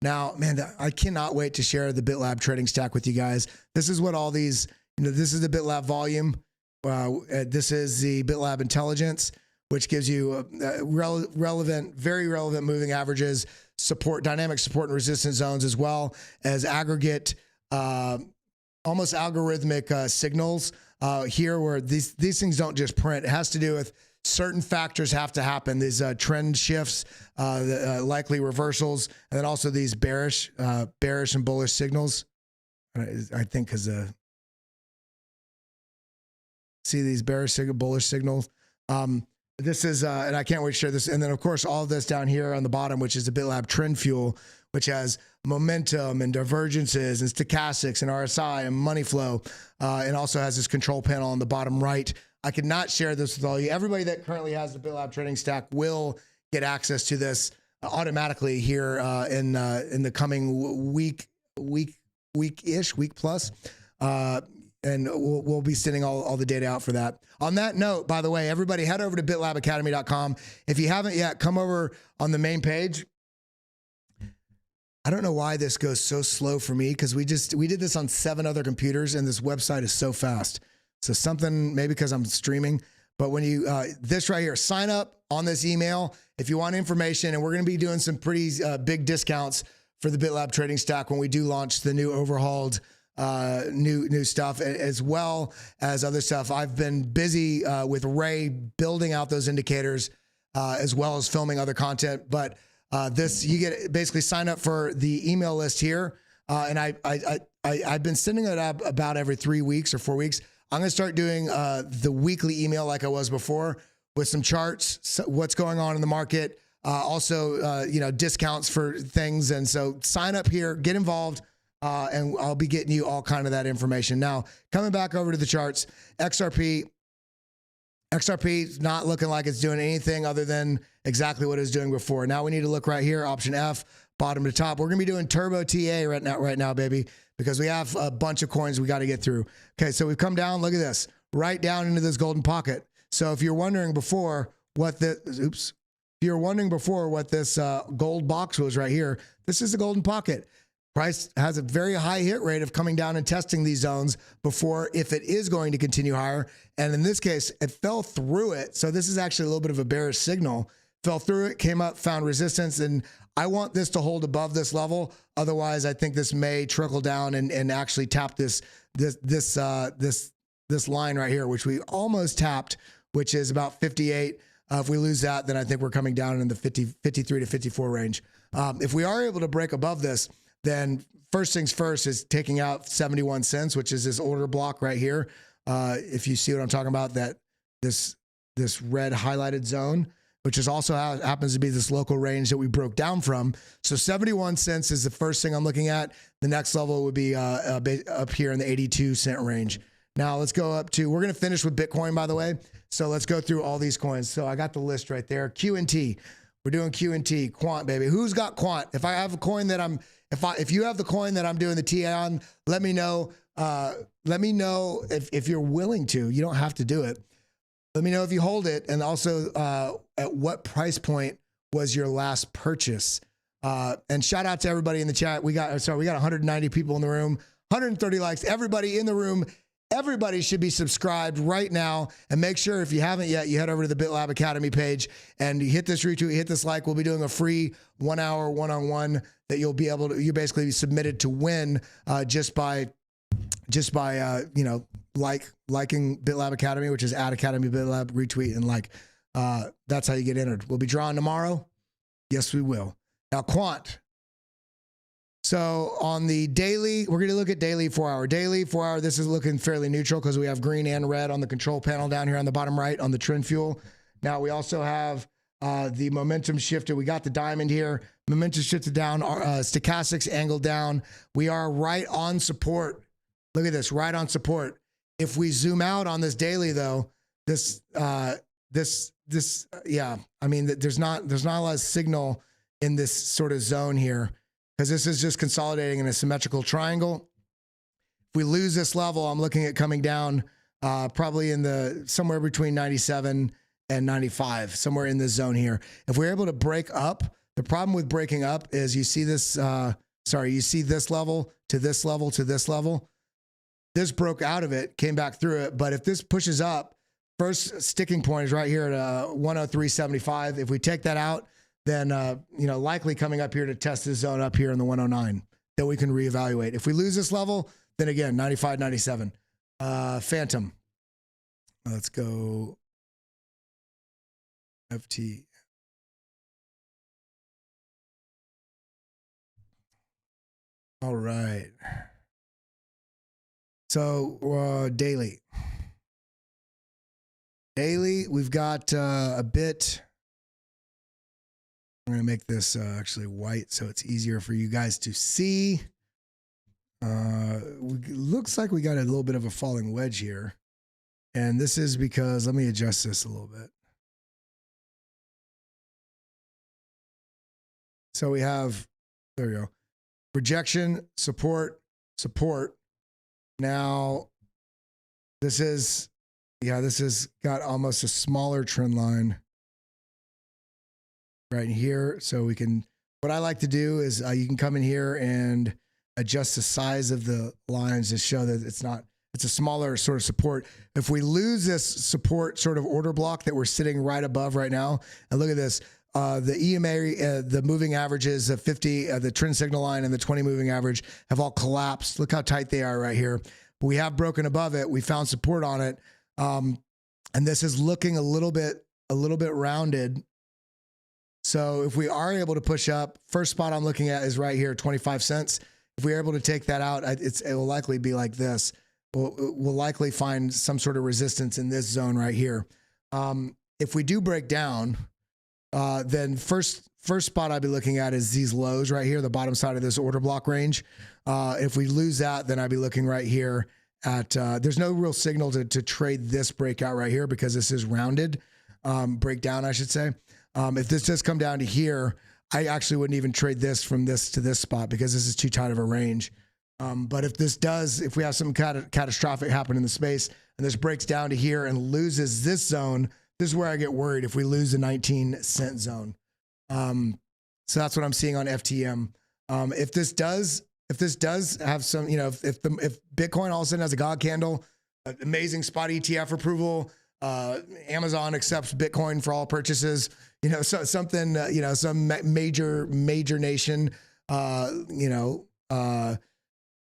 Now, man, I cannot wait to share the BitLab trading stack with you guys. This is what all these, this is the BitLab volume. This is the BitLab intelligence, which gives you relevant, very relevant moving averages, support, dynamic support and resistance zones, as well as aggregate, almost algorithmic signals here, where these things don't just print. It has to do with certain factors have to happen. These trend shifts, likely reversals, and then also these bearish and bullish signals. I think because see these bearish signal, bullish signals. This is, and I can't wait to share this. And then of course, all of this down here on the bottom, which is the BitLab Trend Fuel, which has momentum and divergences and stochastics and RSI and money flow, and also has this control panel on the bottom right. I could not share this with all you. Everybody that currently has the BitLab trading stack will get access to this automatically here in the coming week plus. And we'll be sending all the data out for that. On that note, by the way, everybody head over to bitlabacademy.com. If you haven't yet, come over on the main page. I don't know why this goes so slow for me, because we did this on 7 other computers and this website is so fast. So something, maybe because I'm streaming, but when you, this right here, sign up on this email if you want information, and we're going to be doing some pretty big discounts for the BitLab trading stack when we do launch the new overhauled new stuff, as well as other stuff. I've been busy with Ray building out those indicators, as well as filming other content. But this, you get basically sign up for the email list here, and I've been sending it out about every 3 weeks or 4 weeks. I'm going to start doing the weekly email like I was before, with some charts, what's going on in the market, also discounts for things. And so sign up here, get involved. And I'll be getting you all kind of that information. Now, coming back over to the charts, XRP is not looking like it's doing anything other than exactly what it was doing before. Now we need to look right here, option F, bottom to top. We're going to be doing Turbo TA right now, baby, because we have a bunch of coins we got to get through. Okay, so we've come down, look at this, right down into this golden pocket. So if you're wondering before what this gold box was right here, this is the golden pocket. Price has a very high hit rate of coming down and testing these zones before, if it is going to continue higher. And in this case, it fell through it. So this is actually a little bit of a bearish signal. Fell through it, came up, found resistance. And I want this to hold above this level. Otherwise, I think this may trickle down and actually tap this line right here, which we almost tapped, which is about 58. If we lose that, then I think we're coming down in the 53 to 54 range. If we are able to break above this, then first things first is taking out 71 cents, which is this order block right here. If you see what I'm talking about, that this red highlighted zone, which is also how it happens to be this local range that we broke down from. So 71 cents is the first thing I'm looking at. The next level would be up here in the 82 cent range. Now let's go up to, we're going to finish with Bitcoin, by the way. So let's go through all these coins. So I got the list right there. Q&T. We're doing Q&T, quant, baby. Who's got quant? If I have a coin that if you have the coin that I'm doing the TA on, let me know. Let me know if you're willing to. You don't have to do it. Let me know if you hold it, and also at what price point was your last purchase. And shout out to everybody in the chat. We got 190 people in the room, 130 likes. Everybody in the room, Everybody should be subscribed right now, and make sure if you haven't yet, you head over to the BitLab Academy page and you hit this retweet, hit this like. We'll be doing a free 1 hour one-on-one that you'll be able to, you basically be submitted to win just by you know, liking BitLab Academy, which is @Academy BitLab, retweet and like. That's how you get entered. We'll be drawing tomorrow. Yes, we will. Now, quant. So on the daily, we're going to look at daily 4 hour. Daily 4 hour, this is looking fairly neutral because we have green and red on the control panel down here on the bottom right on the trend fuel. Now we also have the momentum shifted. We got the diamond here. Momentum shifted down. Stochastics angled down. We are right on support. Look at this, right on support. If we zoom out on this daily though, yeah, I mean, there's not a lot of signal in this sort of zone here, because this is just consolidating in a symmetrical triangle. If we lose this level, I'm looking at coming down probably in the somewhere between 97 and 95, somewhere in this zone here. If we're able to break up, the problem with breaking up is you see this, you see this level to this level to this level. This broke out of it, came back through it. But if this pushes up, first sticking point is right here at 103.75. If we take that out, then you know, likely coming up here to test this zone up here in the 109, that we can reevaluate. If we lose this level, then again, 95, 97. Phantom. Let's go FT. All right. So daily. Daily, we've got a bit. I'm going to make this actually white so it's easier for you guys to see. Looks like we got a little bit of a falling wedge here. And this is because, let me adjust this a little bit. So we have, there we go. Rejection, support, support. Now, this is, yeah, this has got almost a smaller trend line right here. So we can, what I like to do is you can come in here and adjust the size of the lines to show that it's a smaller sort of support. If we lose this support sort of order block that we're sitting right above right now, and look at this, the EMA, the moving averages of 50, the trend signal line and the 20 moving average have all collapsed. Look how tight they are right here. But we have broken above it. We found support on it. And this is looking a little bit rounded. So if we are able to push up, first spot I'm looking at is right here, 25 cents. If we're able to take that out, it will likely be like this. We'll likely find some sort of resistance in this zone right here. If we do break down, then first spot I'd be looking at is these lows right here, the bottom side of this order block range. If we lose that, then I'd be looking right here at, there's no real signal to trade this breakout right here because this is rounded, breakdown, I should say. If this does come down to here, I actually wouldn't even trade this from this to this spot because this is too tight of a range. But if we have some catastrophic happen in the space and this breaks down to here and loses this zone, this is where I get worried if we lose the 19-cent zone. So that's what I'm seeing on FTM. If this does have some, you know, if Bitcoin all of a sudden has a God candle, amazing spot ETF approval, Amazon accepts Bitcoin for all purchases, you know, so something, you know, some major nation, you know,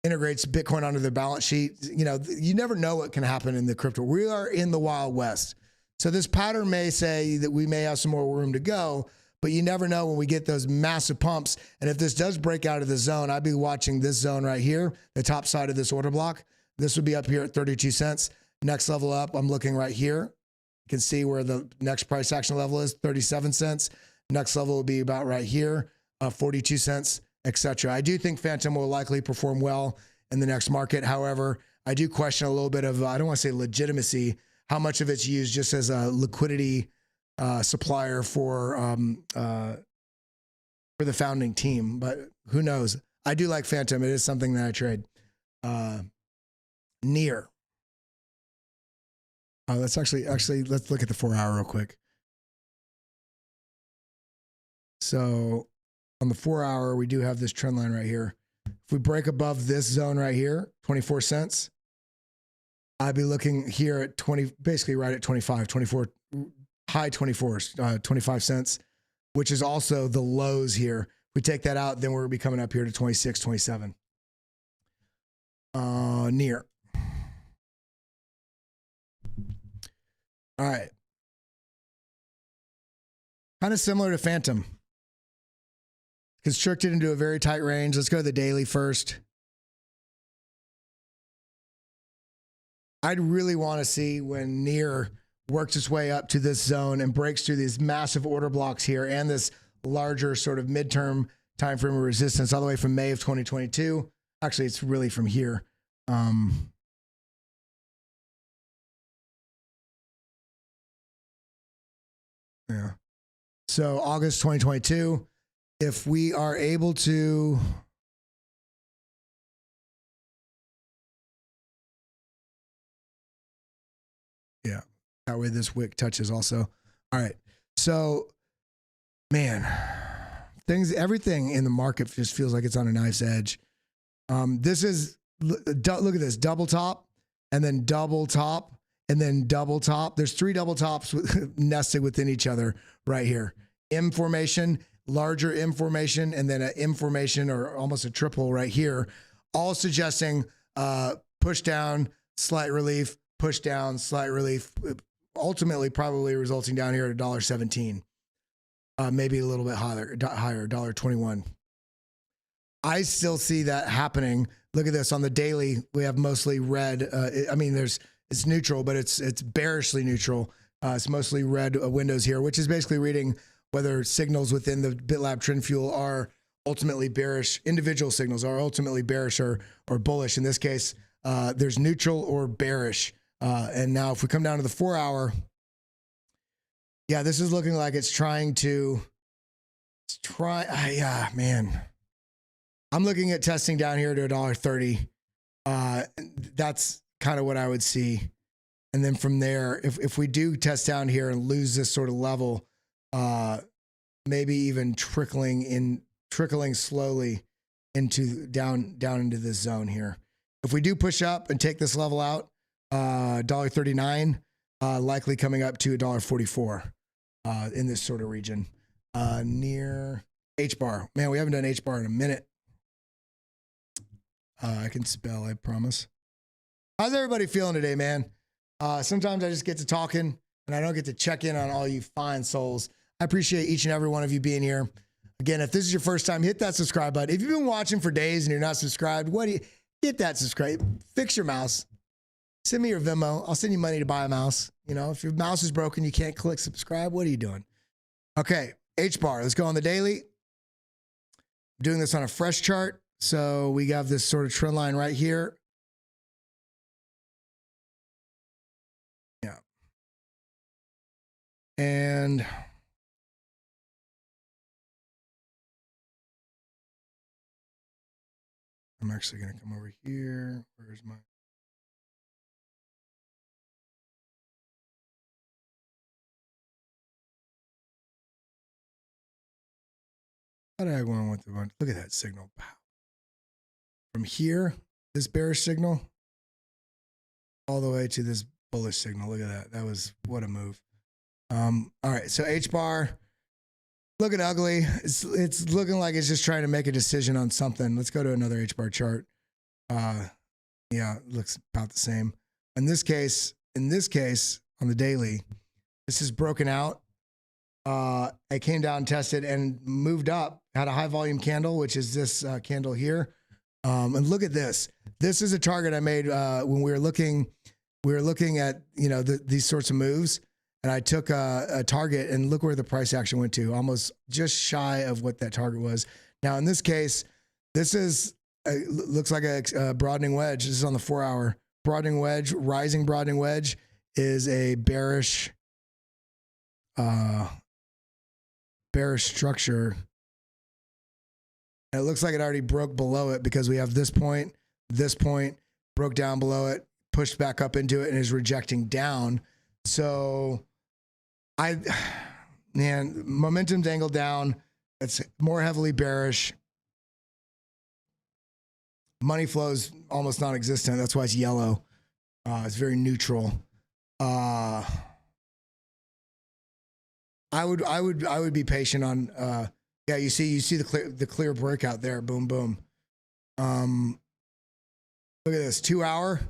integrates Bitcoin onto their balance sheet. You know, you never know what can happen in the crypto. We are in the Wild West. So this pattern may say that we may have some more room to go, but you never know when we get those massive pumps. And if this does break out of the zone, I'd be watching this zone right here, the top side of this order block. This would be up here at 32 cents. Next level up, I'm looking right here. You can see where the next price action level is, 37 cents. Next level will be about right here, 42 cents, etc. I do think Phantom will likely perform well in the next market. However, I do question a little bit of, I don't want to say legitimacy, how much of it's used just as a liquidity supplier for the founding team, but who knows? I do like Phantom. It is something that I trade. Near. Let's actually let's look at the 4 hour real quick. So on the 4 hour, we do have this trend line right here. If we break above this zone right here, 24 cents, I'd be looking here at 20, basically right at 25, 24, high 24s, 25 cents, which is also the lows here. If we take that out, then we're be coming up here to 26, 27. Near. All right. Kind of similar to Phantom. Constricted into a very tight range. Let's go to the daily first. I'd really want to see when near works its way up to this zone and breaks through these massive order blocks here and this larger sort of midterm time frame of resistance all the way from May of 2022. Actually, it's really from here. Yeah. So August 2022, if we are able to, yeah, that way this wick touches also. All right. So, man, everything in the market just feels like it's on a knife's edge. This is, look at this, double top and then double top and then double top. There's 3 double tops nested within each other right here. M formation, larger M formation, and then an M formation or almost a triple right here, all suggesting push down, slight relief, push down, slight relief, ultimately probably resulting down here at $1.17, maybe a little bit higher, $1.21. I still see that happening. Look at this on the daily. We have mostly red. I mean, it's neutral, but it's bearishly neutral. It's mostly red windows here, which is basically reading whether signals within the BitLab Trend Fuel are ultimately bearish. Individual signals are ultimately bearish or bullish. In this case, there's neutral or bearish. And now if we come down to the 4 hour, yeah, this is looking like it's trying to man. I'm looking at testing down here to $1.30. That's kind of what I would see. And then from there, if we do test down here and lose this sort of level, maybe even trickling slowly into down into this zone here. If we do push up and take this level out, $1.39, likely coming up to $1.44 in this sort of region. Near H bar. Man, we haven't done H bar in a minute. I can spell, I promise. How's everybody feeling today, man? Sometimes I just get to talking and I don't get to check in on all you fine souls. I appreciate each and every one of you being here. Again, if this is your first time, hit that subscribe button. If you've been watching for days and you're not subscribed, hit that subscribe. Fix your mouse. Send me your Venmo. I'll send you money to buy a mouse. You know, if your mouse is broken, you can't click subscribe. What are you doing? Okay, H bar. Let's go on the daily. I'm doing this on a fresh chart. So we have this sort of trend line right here. Yeah. And I'm actually going to come over here. Where's my... How did I go on with the one? Look at that signal. Wow. From here, this bearish signal, all the way to this bullish signal. Look at that. That was, what a move. All right, so H bar, looking ugly. It's looking like it's just trying to make a decision on something. Let's go to another H bar chart. Yeah, it looks about the same. In this case, on the daily, this is broken out. It came down, tested, and moved up. Had a high volume candle, which is this candle here. And look at this. This is a target I made when we were looking at, you know, these sorts of moves. And I took a target and look where the price action went to, almost just shy of what that target was. Now, in this case, this is looks like a broadening wedge. This is on the 4 hour. Broadening wedge, rising broadening wedge is a bearish structure. And it looks like it already broke below it because we have this point, broke down below it, pushed back up into it, and is rejecting down. So momentum's angled down. It's more heavily bearish. Money flow is almost non-existent. That's why it's yellow. It's very neutral. I would be patient on. Yeah, you see the clear breakout there. Boom, boom. Look at this 2 hour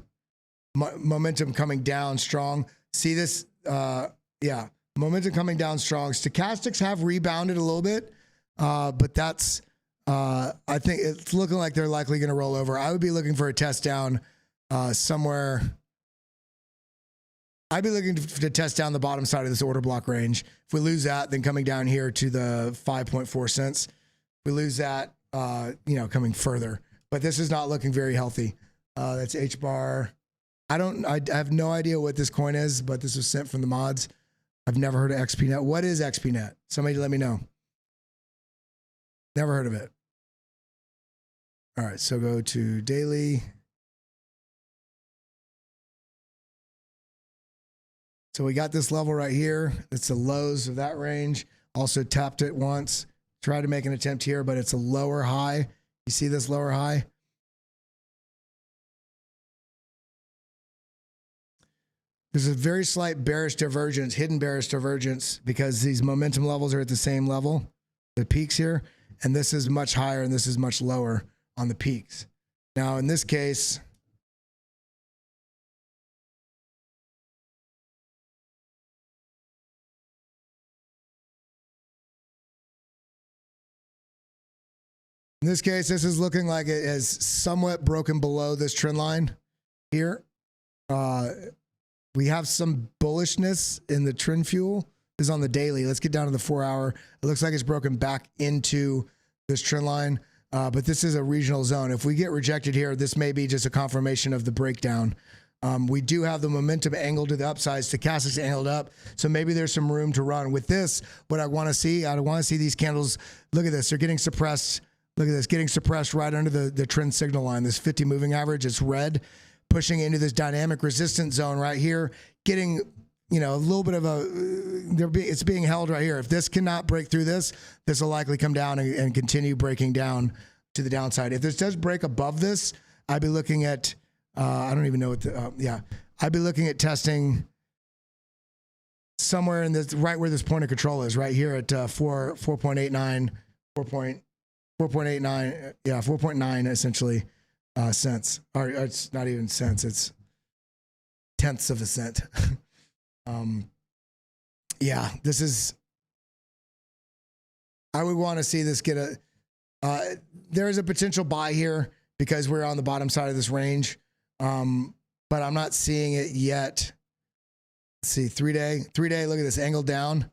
momentum coming down strong. See this? Yeah, momentum coming down strong. Stochastics have rebounded a little bit, but that's. I think it's looking like they're likely going to roll over. I would be looking for a test down somewhere. I'd be looking to test down the bottom side of this order block range. If we lose that, then coming down here to the 5.4 cents. If we lose that, coming further. But this is not looking very healthy. That's H bar. I have no idea what this coin is, but this was sent from the mods. I've never heard of XPNet. What is XPNet? Somebody let me know. Never heard of it. All right, so go to daily. So we got this level right here. It's the lows of that range. Also tapped it once. Tried to make an attempt here, but it's a lower high. You see this lower high? There's a very slight bearish divergence, hidden bearish divergence, because these momentum levels are at the same level, the peaks here, and this is much higher and this is much lower on the peaks. Now, in this case, this is looking like it has somewhat broken below this trend line here. We have some bullishness in the trend fuel. This is on the daily. Let's get down to the 4 hour. It looks like it's broken back into this trend line, but this is a regional zone. If we get rejected here, this may be just a confirmation of the breakdown. We do have the momentum angled to the upside. Stochastics angled up. So maybe there's some room to run. With this, what I want to see these candles. Look at this. They're getting suppressed. Look at this, getting suppressed right under the trend signal line. This 50 moving average, it's red, pushing into this dynamic resistance zone right here, getting, a little bit of it's being held right here. If this cannot break through this will likely come down and continue breaking down to the downside. If this does break above this, I'd be looking at, I don't even know what I'd be looking at testing somewhere in this, right where this point of control is, right here at 4.89, 4.9 essentially cents. Or it's not even cents, it's tenths of a cent. This is, I would want to see this get there is a potential buy here because we're on the bottom side of this range. But I'm not seeing it yet. Let's see, 3 day, look at this angle down.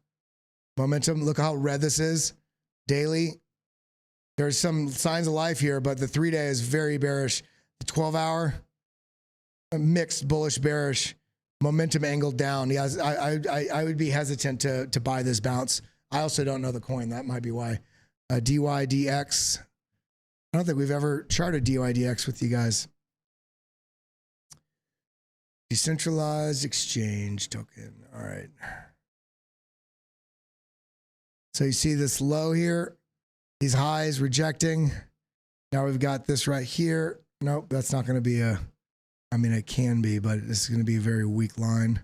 Momentum, look how red this is. Daily, there's some signs of life here, but the 3 day is very bearish. The 12 hour, mixed bullish bearish, momentum angled down. Yeah, I would be hesitant to buy this bounce. I also don't know the coin. That might be why. DYDX. I don't think we've ever charted DYDX with you guys. Decentralized exchange token. All right. So you see this low here, these highs rejecting. Now we've got this right here. Nope, that's not going to be it can be, but this is going to be a very weak line.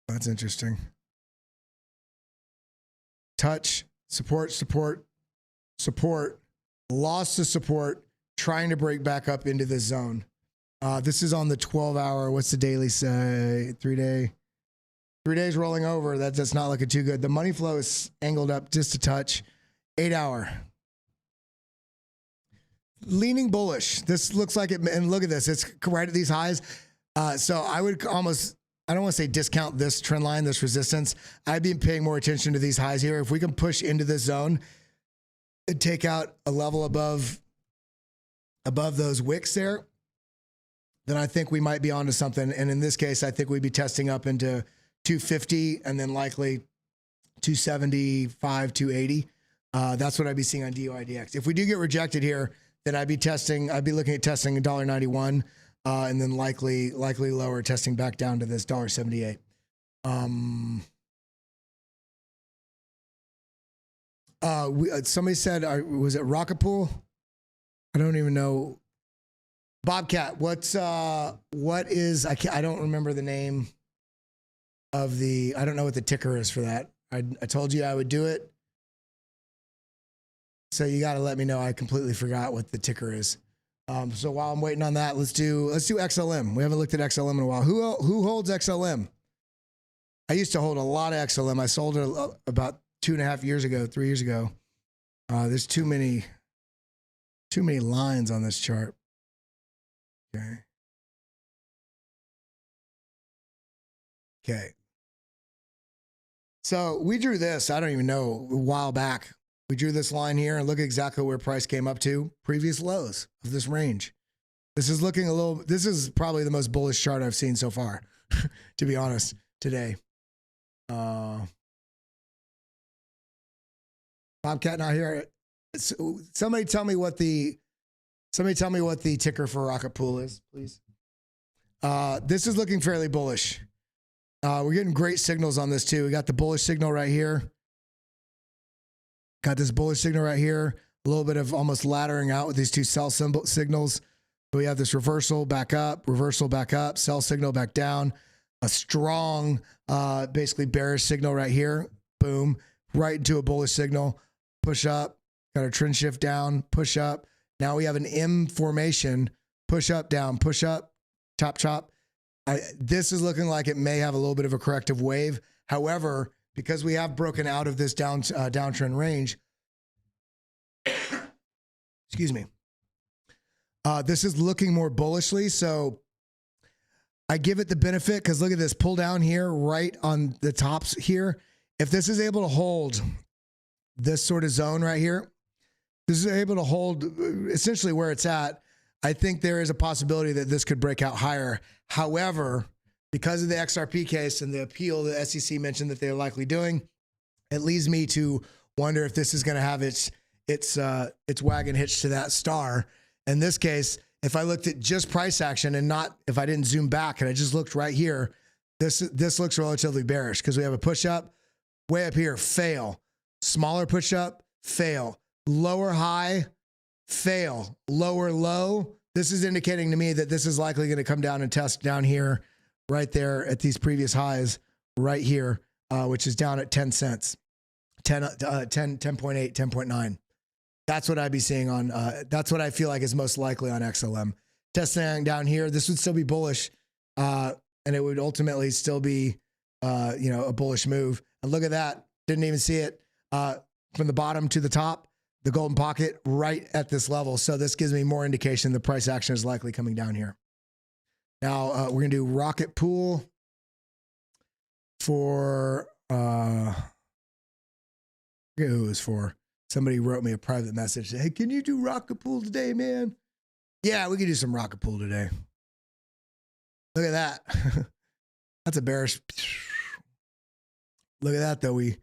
That's interesting. Touch, support, lost to support, trying to break back up into this zone. This is on the 12 hour. What's the daily say? 3 day. 3 days rolling over. That's not looking too good. The money flow is angled up just a touch. 8 hour. Leaning bullish. This looks like it. And look at this. It's right at these highs. So I would almost, I don't want to say discount this trend line, this resistance. I'd be paying more attention to these highs here. If we can push into this zone and take out a level above those wicks there, then I think we might be onto something. And in this case, I think we'd be testing up into 250 and then likely 275, 280. That's what I'd be seeing on DYDX. If we do get rejected here, then I'd be looking at testing $1.91 and then likely lower, testing back down to this $1.78. Somebody said, was it Rocket Pool? I don't even know. Bobcat, what is, I don't remember the name of the, I don't know what the ticker is for that. I told you I would do it. So you got to let me know. I completely forgot what the ticker is. So while I'm waiting on that, let's do XLM. We haven't looked at XLM in a while. Who holds XLM? I used to hold a lot of XLM. I sold it about 2.5 years ago, 3 years ago. There's too many lines on this chart. Okay. Okay. So we drew this, I don't even know, a while back. We drew this line here and look at exactly where price came up to previous lows of this range. This is looking a little, this is probably the most bullish chart I've seen so far, to be honest, today. Bobcat not here. Somebody tell me what the ticker for Rocket Pool is, please. This is looking fairly bullish. We're getting great signals on this too. We got the bullish signal right here. Got this bullish signal right here. A little bit of almost laddering out with these two sell signals. We have this reversal back up, sell signal back down. A strong, basically bearish signal right here. Boom, right into a bullish signal. Push up, got a trend shift down, push up. Now we have an M formation, push up, down, push up, top, chop. This is looking like it may have a little bit of a corrective wave. However, because we have broken out of this downtrend range, excuse me, this is looking more bullishly. So I give it the benefit because look at this pull down here, right on the tops here. If this is able to hold this sort of zone right here, this is able to hold essentially where it's at. I think there is a possibility that this could break out higher. However, because of the XRP case and the appeal the SEC mentioned that they're likely doing, it leads me to wonder if this is going to have its wagon hitched to that star. In this case, if I looked at just price action and not if I didn't zoom back and I just looked right here, this looks relatively bearish because we have a push up way up here, fail, smaller push up, fail, lower high, fail, lower low. This is indicating to me that this is likely going to come down and test down here, right there at these previous highs right here, which is down at 10 cents, 10.8, 10.9. That's what I'd be seeing on, that's what I feel like is most likely on XLM. Testing down here, this would still be bullish, and it would ultimately still be, a bullish move. And look at that, didn't even see it from the bottom to the top. The golden pocket right at this level. So this gives me more indication the price action is likely coming down here. Now we're going to do Rocket Pool for, I forget who it was for. Somebody wrote me a private message. Hey, can you do Rocket Pool today, man? Yeah, we can do some Rocket Pool today. Look at that. That's a bearish. Look at that though. We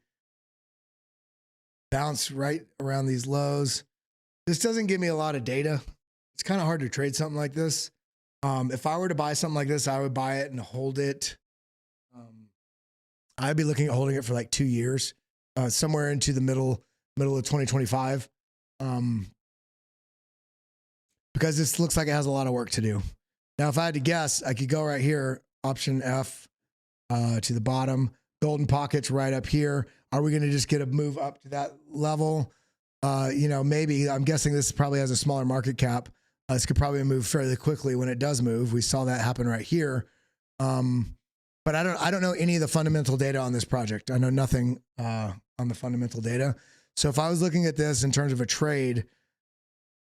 bounce right around these lows. This doesn't give me a lot of data. It's kind of hard to trade something like this. If I were to buy something like this, I would buy it and hold it. I'd be looking at holding it for like 2 years, somewhere into the middle of 2025. Because this looks like it has a lot of work to do. Now, if I had to guess, I could go right here, option F to the bottom, golden pockets right up here. Are we going to just get a move up to that level? Maybe. I'm guessing this probably has a smaller market cap. This could probably move fairly quickly when it does move. We saw that happen right here. But I don't know any of the fundamental data on this project. I know nothing on the fundamental data. So if I was looking at this in terms of a trade,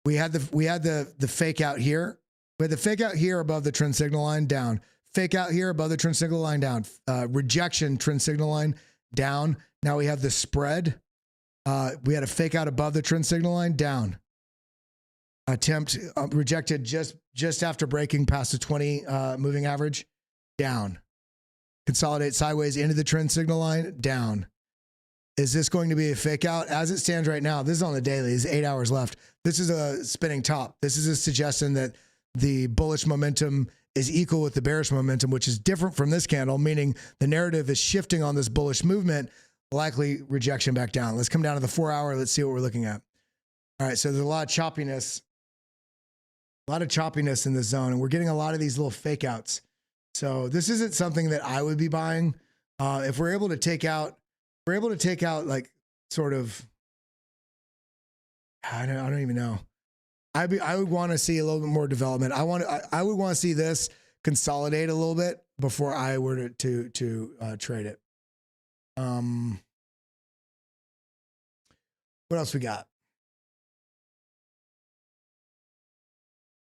we had the fake out here. We had the fake out here above the trend signal line, down. Fake out here above the trend signal line, down. Rejection trend signal line, down. Now we have the spread. We had a fake out above the trend signal line, down. Attempt rejected just after breaking past the 20 moving average, down. Consolidate sideways into the trend signal line, down. Is this going to be a fake out? As it stands right now, this is on the daily, there's 8 hours left. This is a spinning top. This is a suggestion that the bullish momentum is equal with the bearish momentum, which is different from this candle, meaning the narrative is shifting on this bullish movement, likely rejection back down. Let's come down to the 4 hour. Let's see what we're looking at. All right, so there's a lot of choppiness A lot of choppiness in this zone, and we're getting a lot of these little fake outs. So this isn't something that I would be buying. If we're able to take out, like sort of, I don't even know. I would want to see a little bit more development. I would want to see this consolidate a little bit before I were to trade it. What else we got?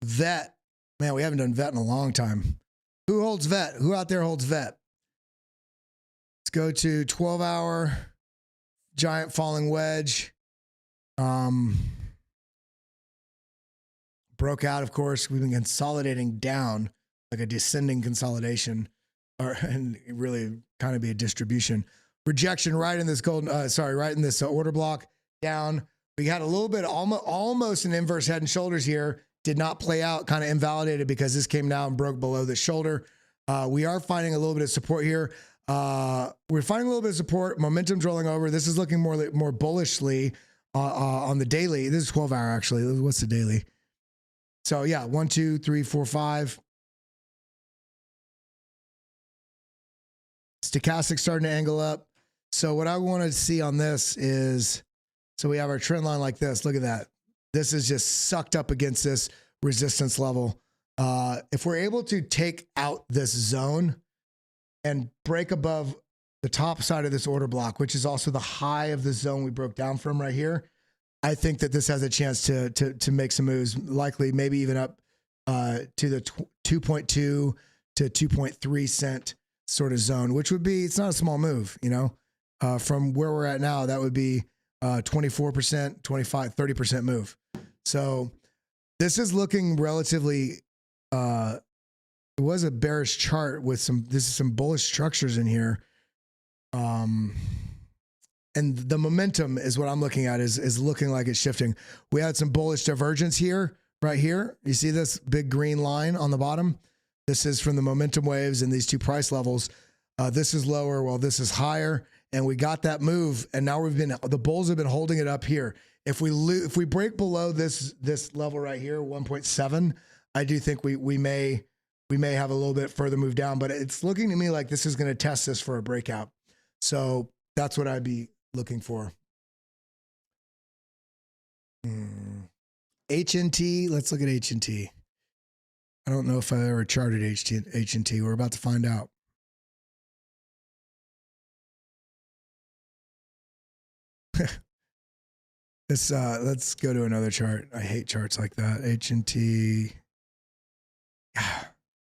Vet. Man, we haven't done vet in a long time. Who holds vet? Who out there holds vet? Let's go to 12-hour giant falling wedge. Broke out, of course. We've been consolidating down, like a descending consolidation, and really kind of be a distribution. Rejection right in this right in this order block down. We had a little bit, almost an inverse head and shoulders here. Did not play out, kind of invalidated because this came down and broke below the shoulder. We are finding a little bit of support here. We're finding a little bit of support. Momentum drilling over. This is looking more bullishly on the daily. This is 12-hour actually. What's the daily? So yeah, 1, 2, 3, 4, 5. Stochastic starting to angle up. So what I want to see on this is, so we have our trend line like this. Look at that. This is just sucked up against this resistance level. If we're able to take out this zone and break above the top side of this order block, which is also the high of the zone we broke down from right here, I think that this has a chance to make some moves, likely maybe even up to the 2.2 to 2.3 cent sort of zone, which would be, it's not a small move, you know, from where we're at now, that would be 24%, 25, 30% move. So this is looking relatively, it was a bearish chart with some bullish structures in here. And the momentum is what I'm looking at is looking like it's shifting. We had some bullish divergence here, right here. You see this big green line on the bottom? This is from the momentum waves and these two price levels. This is lower while this is higher. And we got that move. And now the bulls have been holding it up here. If we break below this level right here, 1.7, I do think we may have a little bit further move down, but it's looking to me like this is going to test this for a breakout. So that's what I'd be looking for. HNT, let's look at HNT. I don't know if I ever charted HNT. We're about to find out. Let's go to another chart. I hate charts like that. HNT.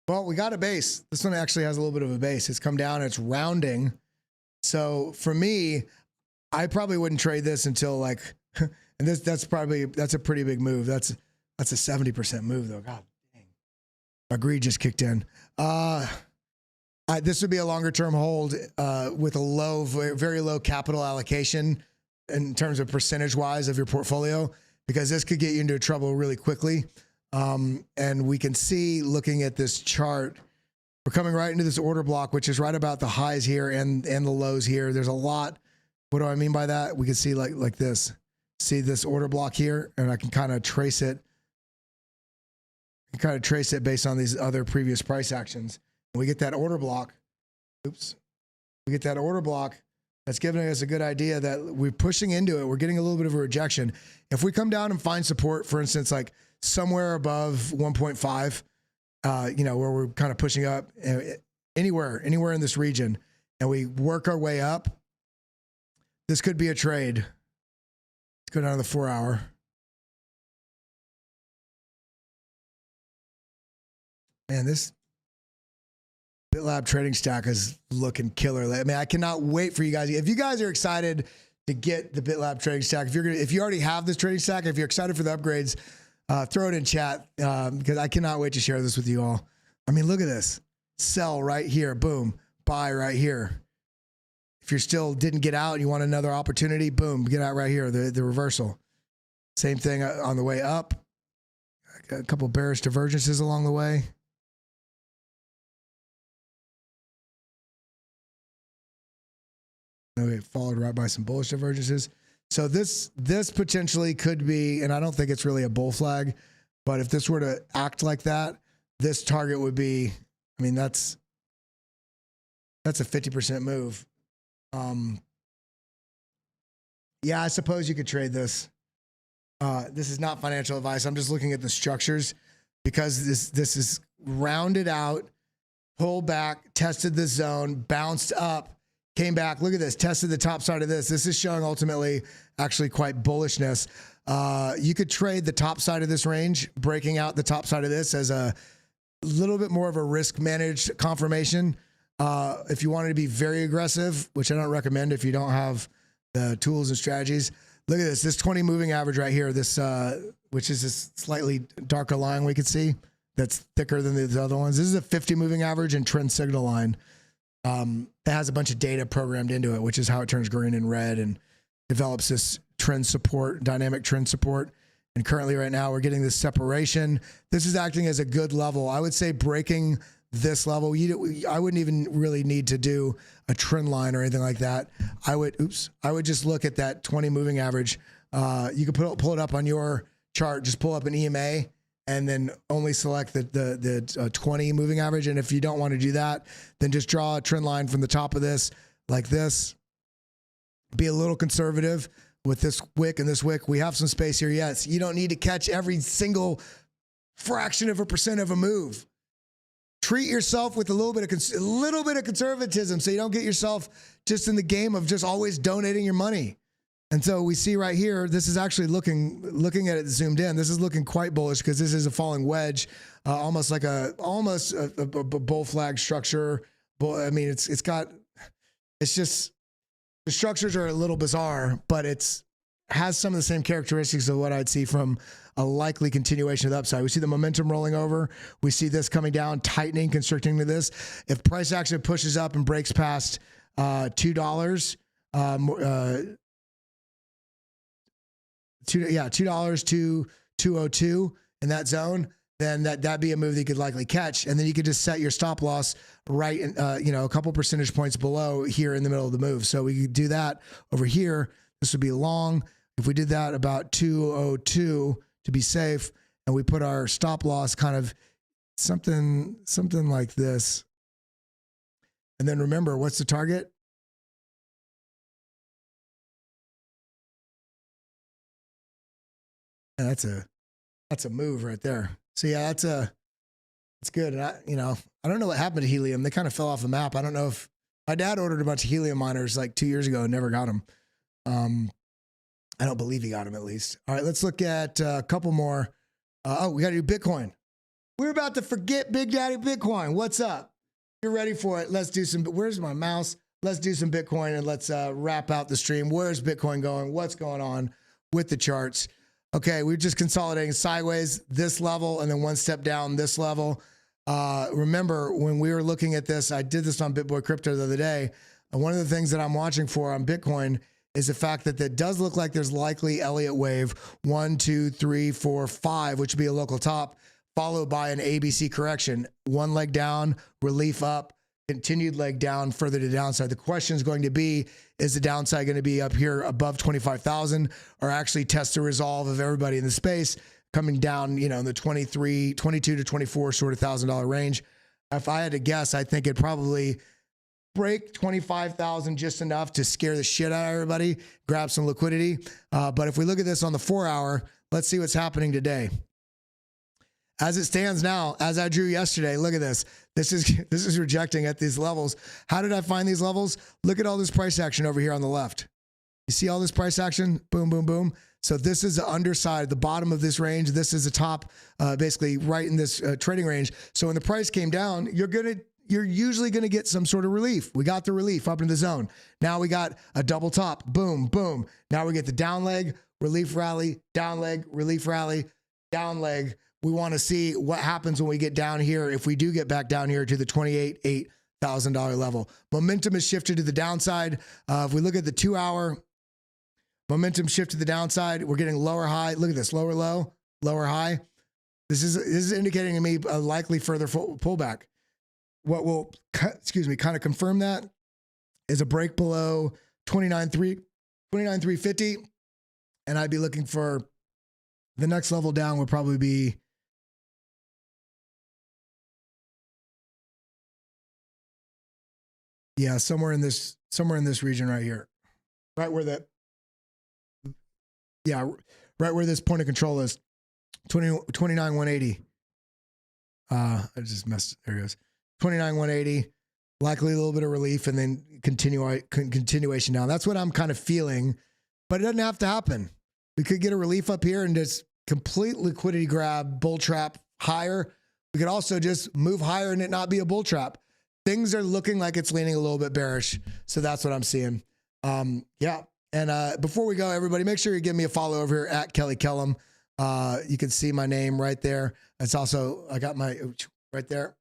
Well, we got a base. This one actually has a little bit of a base. It's come down. It's rounding. So for me, I probably wouldn't trade this until like, and that's a pretty big move. That's a 70% move though. God dang. My greed just kicked in. This would be a longer term hold with a very low capital allocation in terms of percentage wise of your portfolio, because this could get you into trouble really quickly. And we can see, looking at this chart, we're coming right into this order block, which is right about the highs here and the lows here. There's a lot. What do I mean by that? We can see like this. See this order block here, and I can kind of trace it. Based on these other previous price actions. And we get that order block. Oops. We get that order block. That's giving us a good idea that we're pushing into it. We're getting a little bit of a rejection. If we come down and find support, for instance, like somewhere above 1.5, you know, where we're kind of pushing up, anywhere in this region, and we work our way up, this could be a trade. Let's go down to the 4-hour. Man, this BitLab trading stack is looking killer. I mean, I cannot wait for you guys. If you guys are excited to get the BitLab trading stack, if you already have this trading stack, if you're excited for the upgrades, throw it in chat, because I cannot wait to share this with you all. I mean, look at this. Sell right here. Boom. Buy right here. If you're still didn't get out and you want another opportunity, boom, get out right here. The reversal. Same thing on the way up. A couple bearish divergences along the way. Okay, followed right by some bullish divergences. So this potentially could be, and I don't think it's really a bull flag, But if this were to act like that, this target would be, I mean, that's a 50% move. Yeah, I suppose you could trade this. This is not financial advice. I'm just looking at the structures because this is rounded out, pulled back, tested the zone, bounced up, came back. Look at this, tested the top side of this. This is showing ultimately actually quite bullishness. You could trade the top side of this range, breaking out the top side of this as a little bit more of a risk managed confirmation. If you wanted to be very aggressive, which I don't recommend if you don't have the tools and strategies. Look at this 20 moving average right here, this which is this slightly darker line we could see that's thicker than the other ones. This is a 50 moving average and trend signal line that has a bunch of data programmed into it, which is how it turns green and red and develops this trend support, dynamic trend support. And currently right now we're getting this separation. This is acting as a good level. I would say breaking this level, I wouldn't even really need to do a trend line or anything like that. I would just look at that 20 moving average. You could pull it up on your chart, just pull up an EMA and then only select the 20 moving average. And if you don't want to do that, then just draw a trend line from the top of this like this. Be a little conservative with this wick and this wick. We have some space here. Yes, you don't need to catch every single fraction of a percent of a move. Treat yourself with a little bit of conservatism so you don't get yourself just in the game of just always donating your money. And so we see right here, this is actually looking at it zoomed in. This is looking quite bullish because this is a falling wedge, almost like a bull flag structure. I mean, it's just the structures are a little bizarre, but has some of the same characteristics of what I'd see from a likely continuation of the upside. We see the momentum rolling over. We see this coming down, tightening, constricting to this. If price action pushes up and breaks past $2, $2 to 202 in that zone, then that'd be a move that you could likely catch. And then you could just set your stop loss right, a couple percentage points below here in the middle of the move. So we could do that over here. This would be long. If we did that about 202 to be safe, and we put our stop loss kind of something like this. And then remember, what's the target? And that's a move right there. So yeah, it's good. And I don't know what happened to helium. They kind of fell off the map. I don't know if my dad ordered a bunch of helium miners like 2 years ago and never got them. I don't believe he got them at least. All right, let's look at a couple more. We got to do Bitcoin. We're about to forget Big Daddy Bitcoin. What's up? You're ready for it. Let's do some, where's my mouse? Let's do some Bitcoin and let's wrap out the stream. Where's Bitcoin going? What's going on with the charts? Okay, we're just consolidating sideways this level and then one step down this level. Remember when we were looking at this, I did this on BitBoy Crypto the other day. And one of the things that I'm watching for on Bitcoin is the fact that it does look like there's likely Elliott wave 1, 2, 3, 4, 5, which would be a local top, followed by an ABC correction. One leg down, relief up, continued leg down, further to downside. The question is going to be, is the downside going to be up here above 25,000 or actually test the resolve of everybody in the space coming down, in the 22 to 24 sort of $1,000 range? If I had to guess, I think it'd probably break 25,000 just enough to scare the shit out of everybody, grab some liquidity. But if we look at this on the 4 hour, let's see what's happening today. As it stands now, as I drew yesterday, look at this. This is rejecting at these levels. How did I find these levels? Look at all this price action over here on the left. You see all this price action? Boom, boom, boom. So this is the underside, the bottom of this range. This is the top, basically right in this trading range. So when the price came down, you're usually going to get some sort of relief. We got the relief up in the zone. Now we got a double top. Boom, boom. Now we get the down leg, relief rally, down leg, relief rally, down leg. We want to see what happens when we get down here. If we do get back down here to the $28,000 level, momentum has shifted to the downside. If we look at the 2 hour, momentum shift to the downside. We're getting lower high. Look at this, lower low, lower high. This is indicating to me a likely further pullback. What will, kind of confirm that is a break below 29,350. And I'd be looking for the next level down would probably be Yeah, somewhere in this region right here. Right where that, yeah, right where this point of control is. 29,180. I just messed, there it goes. 29,180. Likely a little bit of relief and then continuation down. That's what I'm kind of feeling, but it doesn't have to happen. We could get a relief up here and just complete liquidity grab, bull trap higher. We could also just move higher and it not be a bull trap. Things are looking like it's leaning a little bit bearish. So that's what I'm seeing. Yeah. And before we go, everybody, make sure you give me a follow over here at Kelly Kellam. You can see my name right there. It's also, I got my right there.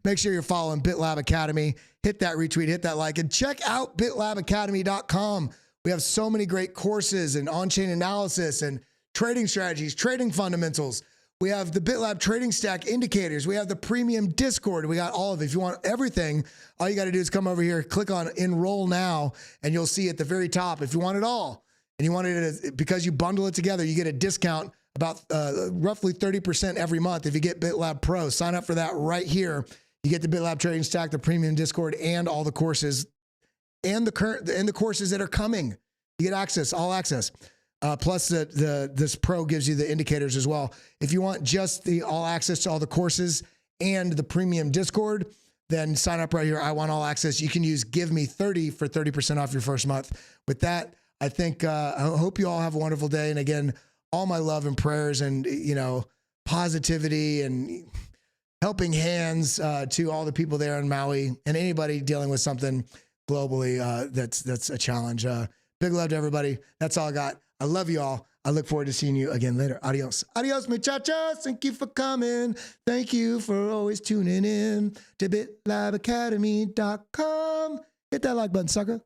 Make sure you're following BitLab Academy. Hit that retweet, hit that like, and check out bitlabacademy.com. We have so many great courses and on-chain analysis and trading strategies, trading fundamentals. We have the BitLab Trading Stack Indicators. We have the premium Discord. We got all of it. If you want everything, all you got to do is come over here, click on Enroll Now, and you'll see at the very top, if you want it all, and you want it because you bundle it together, you get a discount about roughly 30% every month if you get BitLab Pro. Sign up for that right here. You get the BitLab Trading Stack, the premium Discord, and all the courses, and the courses that are coming. You get access, all access. Plus this Pro gives you the indicators as well. If you want just the all access to all the courses and the premium Discord, then sign up right here. I want all access. You can use Give Me 30 for 30% off your first month. With that, I think I hope you all have a wonderful day. And again, all my love and prayers and, you know, positivity and helping hands to all the people there in Maui and anybody dealing with something globally that's a challenge. Big love to everybody. That's all I got. I love you all. I look forward to seeing you again later. Adios. Adios, muchachos. Thank you for coming. Thank you for always tuning in to bitlabacademy.com. Hit that like button, sucker.